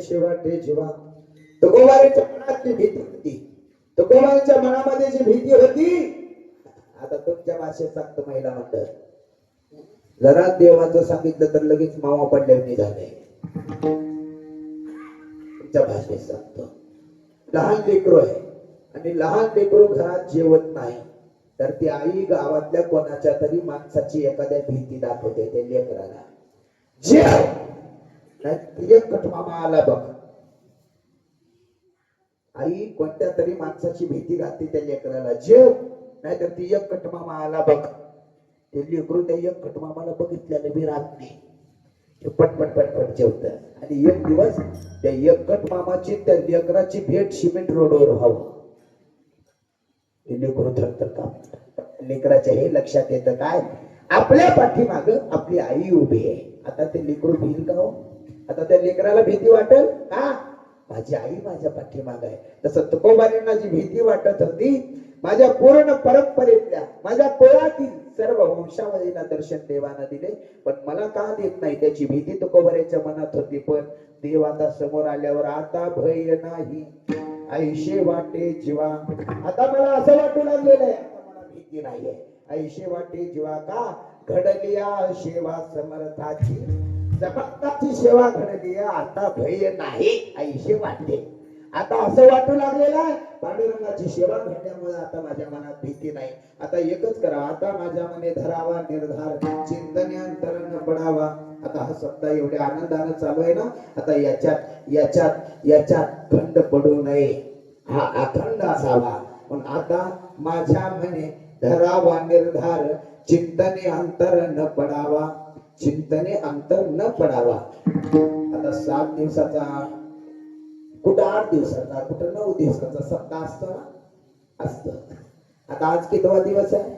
शेवटे जीवा. तुकोबाराच्या मनातली भीती होती, तुकोबाराच्या मनामध्ये जी भीती होती, आता तुमच्या भाषेत सांगतो महिला मंडळ, जरा देवाचं सांगितलं तर लगेच मावा पडल्याने झाले. तुमच्या भाषेत सांगतो, लहान लेकरू आहे आणि लहान लेकरू घरात जेवत नाही तर ती आई गावातल्या कोणाच्या तरी माणसाची एखाद्या भीती दाखवते त्या लेकराला. जेव नाही एकट मामा आला बघ. आई कोणत्या तरी माणसाची भीती घालते त्या लेकराला, जेव नाहीतर ती एकट मामा आला बघ. ते लेकरू त्या एकट मामाला बघितल्याने बी राहत नाही, पटपट पटपट जेवत. आणि एक दिवस त्या एकट मामाची त्या लेकराची भेट सिमेंट रोडवर व्हावं. ते लेकरू थरथर कापतं. लेकराच्या हे लक्षात येतं काय, आपल्या पाठीमाग आपली आई उभी आहे. आता ते लेकरू भिल का हो? आता त्या लेकराला भीती वाटेल का? माझी आई माझ्या पाठीमाग आहे. तसं तुकोबांना जी भीती वाटत होती, माझ्या पूर्ण परंपरेतल्या माझ्या कुळातील सर्व वंशावळीला दर्शन देवानं दिले, पण मला का देत नाही त्याची भीती तुकोबाऱ्याच्या मनात होती. पण देव आता समोर आल्यावर आता भय नाही ऐशे वाटे जीवा. आता मला असं वाटू लागलेलं आहे, आता मला भीती नाहीये. ऐशे वाटे जीवा का घडलिया सेवा समर्थाची, जगताची सेवा घडली, आता भय नाही ऐशे वाटे. आता असं वाटू लागलेलं आहे, पांडुरंगाची सेवा घडल्यामुळे आता माझ्या मनात भीती नाही. आता एकच करा, आता माझ्या मने धरावा निर्धार, चिंतन्यांतर न पडावा. आता हा सप्ताह एवढ्या आनंदाने चालू आहे ना, आता याच्यात याच्यात याच्यात खंड पडू नये, हा अखंड असावा. पण आता माझ्या मने धरावा निर्धार, चिंतने अंतर न पडावा, चिंतने अंतर न पडावा. आता 7 दिवसाचा, कुठं 8 दिवसाचा, कुठं 9 दिवसाचा सप्ताह असत. आता आज कितवा दिवस आहे?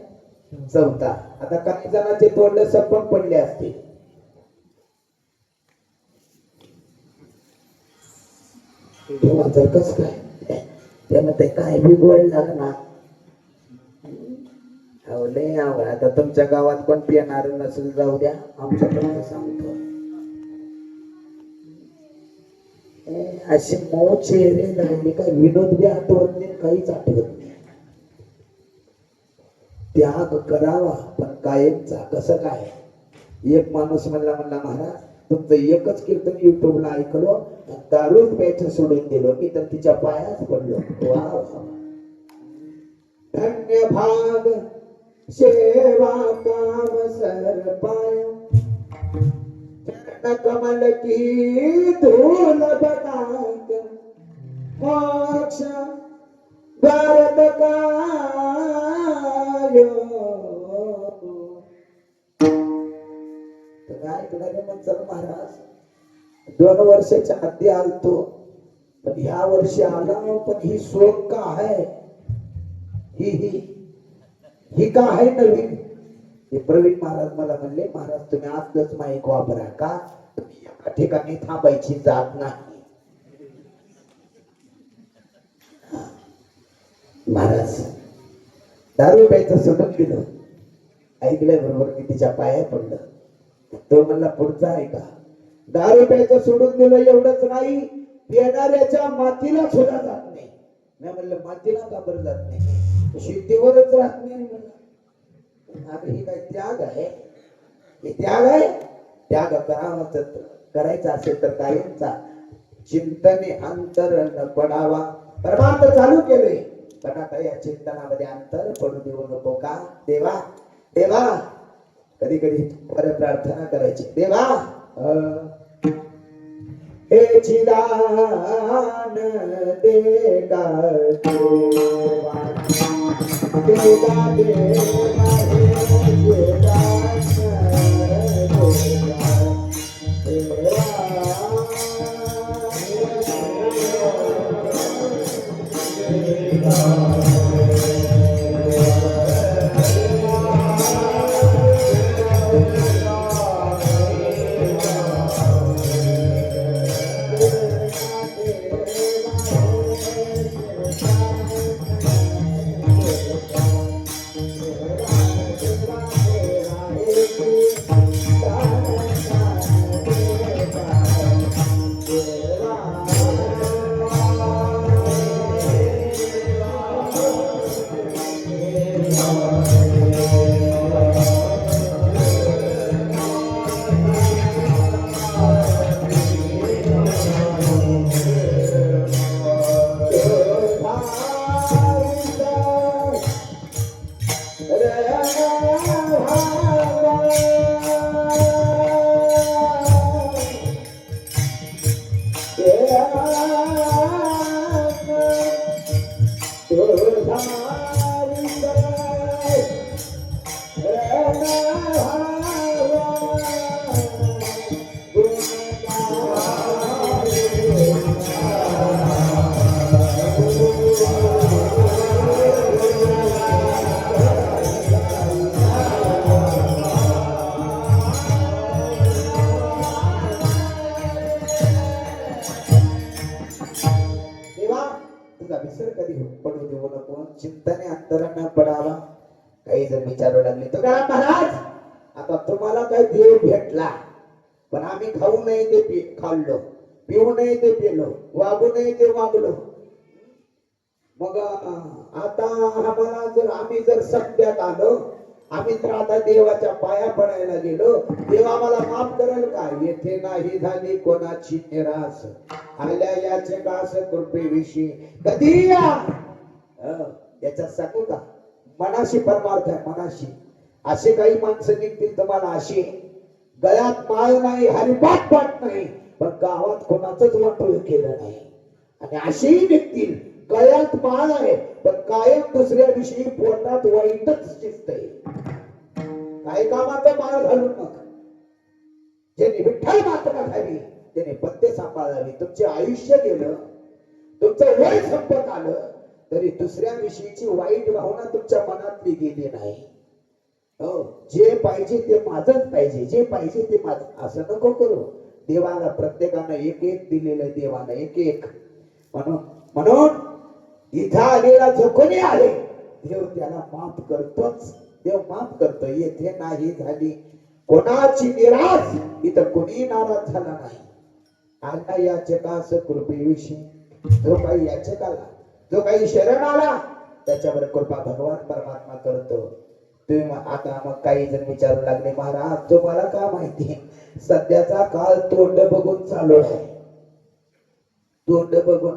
4था. आता काही जणांचे तोंड सपन पडले असतील. कस काय त्यानं ते काय बी गोळ लागणार. आता तुमच्या गावात कोण पिणार नसेल जाऊ द्या, आमच्याकडे सांगतो. अशी मऊ चेहरे लागले काय, विनोद बी आठवत नाही, काहीच आठवत नाही. त्याग करावा पण कायमचा. कसं काय? एक माणूस म्हणला महाराज तुमचं एकच कीर्तन युट्यूबला ऐकलो, दारू प्यायचं सोडून दिलो की तर तिच्या पायात पडलो. वा वा, धन्य भाग सेवा काम सर पाय, चरण कमल की धूल बटाक, मोक्ष भारत काय तुला म्हणतात महाराज, 2 वर्षाच्या आधी आलतो, पण ह्या वर्षी आला. पण ही सोंग का आहे, ही का आहे नवीन? हे प्रवीण महाराज मला म्हणले, महाराज तुम्ही आजच माईक वापरा का, तुम्ही एका ठिकाणी थांबायची जात नाही. महाराज दारू प्यायचं सोडून दिलं, ऐकलंय बरोबर मी तिच्या पाया पडलं. तो म्हणला पुढचा आहे का, दारू प्यायचं सोडून दिलं एवढंच नाही, पिणाऱ्याच्या मातीला सुद्धा जात नाही. मी म्हणलं मातीला का बरं जात नाही, शेतीवरच राहत नाही. म्हणलं आता ही काय त्याग आहे? हे त्याग आहे. त्याग करायचा असेल तर कायमचा, चिंतने अंतर न पडावा. परमार्थ चालू केले, पण आता या चिंतनामध्ये अंतर पडू देऊ नको का देवा. देवा कधी कधी प्रार्थना करायची, देवा हे चिदान देगा देवा, देगा देवा हे कधी पडू देऊ नको, चिंताने अंतरांना पडावा. काही जर विचारू लागले तर काय महाराज, आता तुम्हाला काय देव भेटला, पण आम्ही खाऊ नये ते खाल्लो, पिऊ नये ते पिलो, वागू नये ते वागलो. मग आता आम्हाला जर आम्ही जर सत्यात आलो, आम्ही तर आता देवाच्या पाया पडायला गेलो, देव आम्हाला माफ करेल का? येथे नाही झाली कोणाची निराश, आल्या याचे कास कृपेविषयी कधी या. याच्यात सांगू का, मनाशी परमार्थ आहे, मनाशी. असे काही माणसं निघतील तुम्हाला, अशी गळ्यात माळ नाही, हरिपाठ पाठ नाही, पण गावात कोणाचंच वाटोळ केलं नाही. आणि असेही निघतील, गळ्यात माळ आहे पण कायम दुसऱ्या दिवशी पोटात वाईटच शिजतंय. काय कामाचं माळ घालून मग, ज्याने विठ्ठल मात्रा खावी, त्याने पत्ते सांभाळावी. तुमचे आयुष्य गेलं, तुमचं वय संपत आलं, तरी दुसऱ्या विषयीची वाईट भावना तुमच्या मनातली गेली नाही. हो, जे पाहिजे ते माझंच पाहिजे, जे पाहिजे ते माझं, असं नको करू. देवाला प्रत्येकानं एक एक दिलेलं, देवानं एक एक. म्हणून इथं आलेला जो कोणी आहे, देव त्याला माफ करतोच, देव माफ करतो. येथे नाही झाली कोणाची निराश, इथं कोणी नाराज झाला नाही. आला याचकास कृपेविषयी, जो काही याचकाला, जो काही शरण आला, त्याच्यावर कृपा भगवान परमात्मा करतो. तुम्ही आता मग काही जण विचारू लागले, महाराज तुम्हाला का माहिती, सध्याचा काळ तोंड बघून चालू आहे. तोंड बघून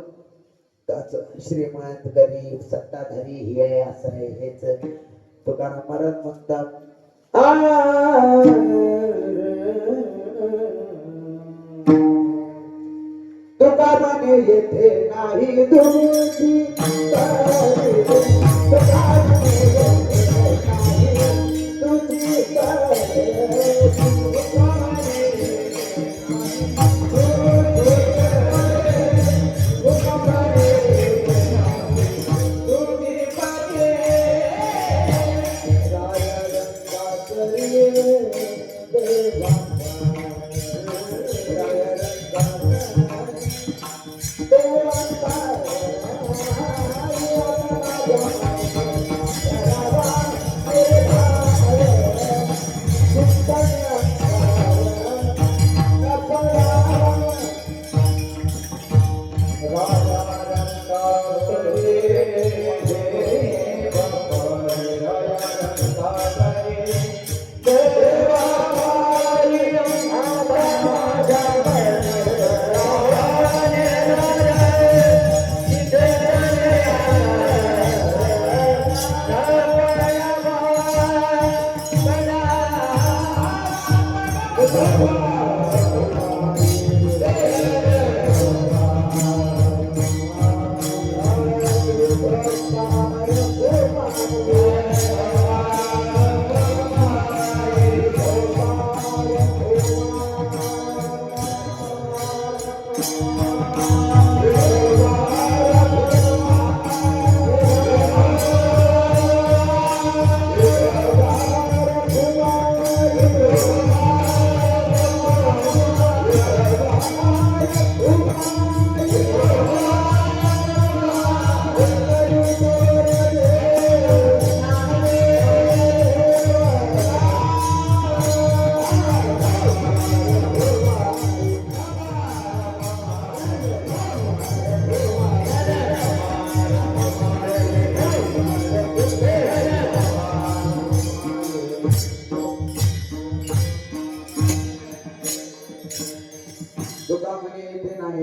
श्रीमंत गरीब सत्ताधारी हे आहे, असं आहे, हेच. तुकाराम महाराज म्हणतात, तुका म्हणे येथे नाही तुझी,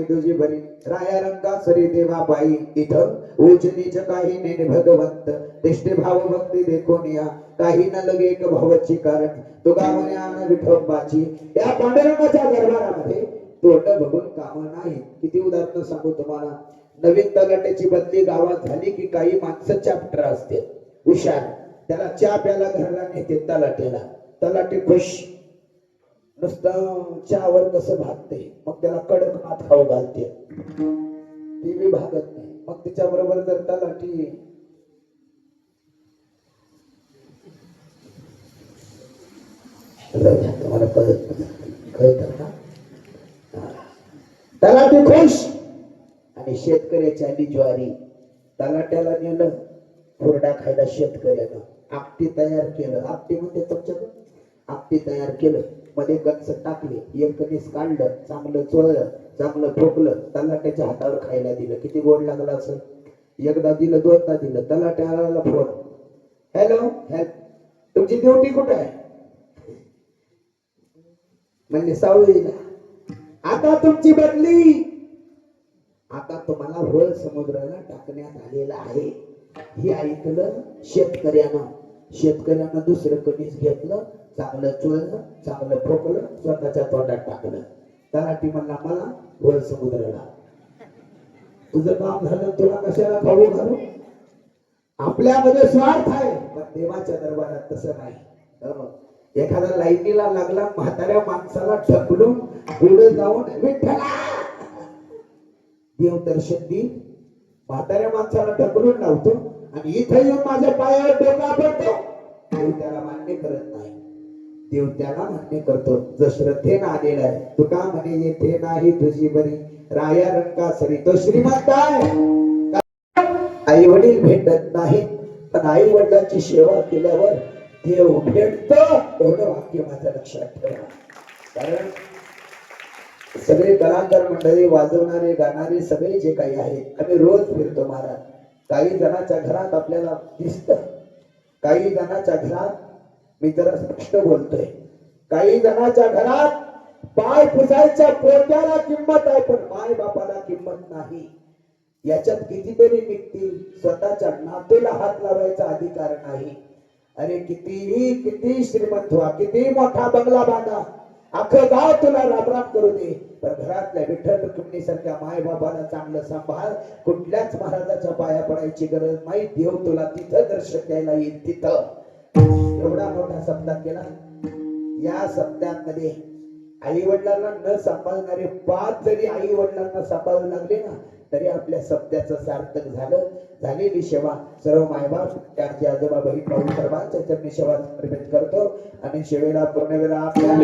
तुझी भरी राया रंगा सरी देवा बाई, इथं उच नीच काही नेने भगवंत, दृष्टी भाव भक्ती देखून या, काही न लगे एक भावाची कारण, तुका म्हणे आण विठोबाची. या पांडुरंगाच्या दरबारामध्ये तोंड बघून काम नाही. किती उदाहरण सांगू तुम्हाला. नवीन तलाट्याची बदली गावात झाली की काही माणसं चॅप्टर असते, हुशार, त्याला चहा प्यायला घरला नेते तलाट्याला. तलाठी खुश, नुसतं चहावर कसं भागते, मग त्याला कडक भात खाऊ घालते, ती बी भागत नाही. मग तिच्या बरोबर जर तलाठी तुम्हाला कळत ना, तलाठी खुश आणि शेतकऱ्याची आली ज्वारी. तलाट्याला नेलं हुरडा खायला शेतकऱ्यानं आपटी तयार केलं. आपटी म्हणजे तुमच्याकडे आपटी तयार केलं, मध्ये गच्च टाकले, एक कणीस काढलं, चांगलं चोळलं, चांगलं ठोकलं, तलाट्याच्या हातावर खायला दिलं. किती गोड लागलं असं. एकदा दिलं, दोनदा दिलं, तलाट्याला फोन, हॅलो हेल्प, तुमची ड्युटी कुठे आहे? म्हणजे सावळीला. आता तुमची बदली, आता तुम्हाला होळ समुद्राला टाकण्यात आलेला आहे. हे ऐकलं शेतकऱ्यानं. शेतकऱ्यानं दुसरं कणीस घेतलं, चांगलं चोळलं, चांगलं ठोकलं, स्वतःच्या तोंडात टाकलं. तलाठी म्हणला मला होळ समुद्राला. तुझं काम झालं, तुला कशाला खाऊ घालू? आपल्यामध्ये स्वार्थ आहे, पण देवाच्या दरबारात तसं नाही. एखादा लाईनीला लागला, म्हाताऱ्या माणसाला ढकलून पुढे जाऊन विठ्ठला देव दर्शन देईल. म्हाताऱ्या माणसाला ढकलून लावतो आणि इथे येऊन माझ्या पायावर डोका पडतो. देव त्याला मान्य करत नाही. देव त्याला मान्य करतो जो श्रद्धेनं आलेला आहे. तुका म्हणे येथे नाही तुझी बरी, राया रंगा सरी. तो श्रीमंत आहे, आई वडील भेटत नाही, पण आई वडिलांची सेवा केल्यावर देव भेटतो. एवढं वाक्य माझ्या लक्षात ठेवा. कारण सगळे कलाकार मंडळी, वाजवणारे, गाणारे, सगळे जे काही आहेत, आम्ही रोज फिरतो महाराज. काही जणांच्या घरात आपल्याला दिसत, काही जणांच्या घरात, मी जरा स्पष्ट बोलतोय, काही जणांच्या घरात पाय पुसायच्या पोत्याला किंमत आहे, पण माय बापाला किंमत नाही. याच्यात कितीतरी निघतील. स्वतःच्या नातेला हात लावायचा अधिकार नाही. अरे किती श्रीमंत व्हा, किती मोठा बंगला बांधा, अख्खं गाव तुला रामराम करू दे, पण घरातल्या विठ्ठल रुक्मिणी सारख्या माय बाबाला चांगलं सांभाळ. कुठल्याच महाराजाच्या पाया पडायची गरज नाही. देव तुला तिथं दर्शन द्यायला येईल. तिथं एवढा मोठा शब्द केला. या शब्दांमध्ये आई वडिलांना न सांभाळणारे 5 जरी आई वडिलांना सांभाळू लागले ना, तरी आपल्या शब्दाचं सार्थक झालं. झालेली सेवा सर्व मायबाप, त्यांचे आजोबा, बहीण, भाऊ सर्वांच्या चरणी सेवा समर्पित करतो. आणि सेवेला पूर्णवेळा आपल्या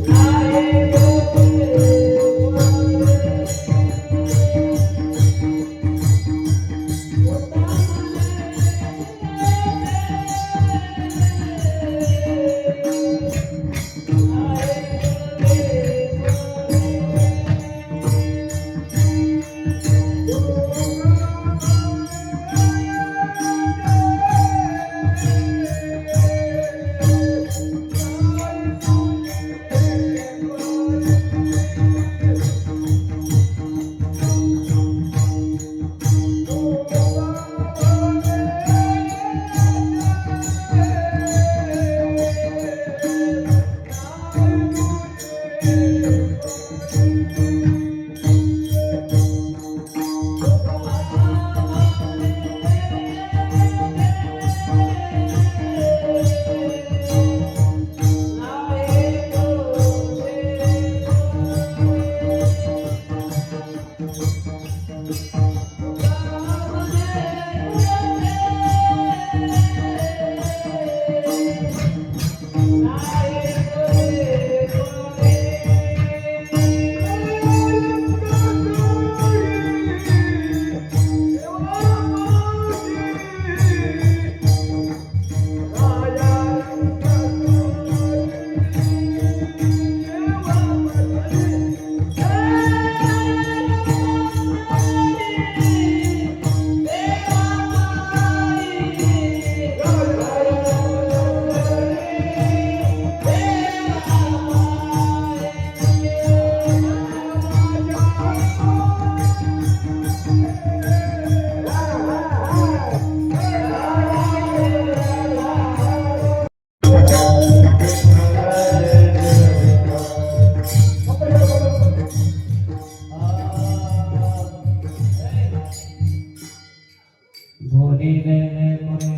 I परी दे पुरे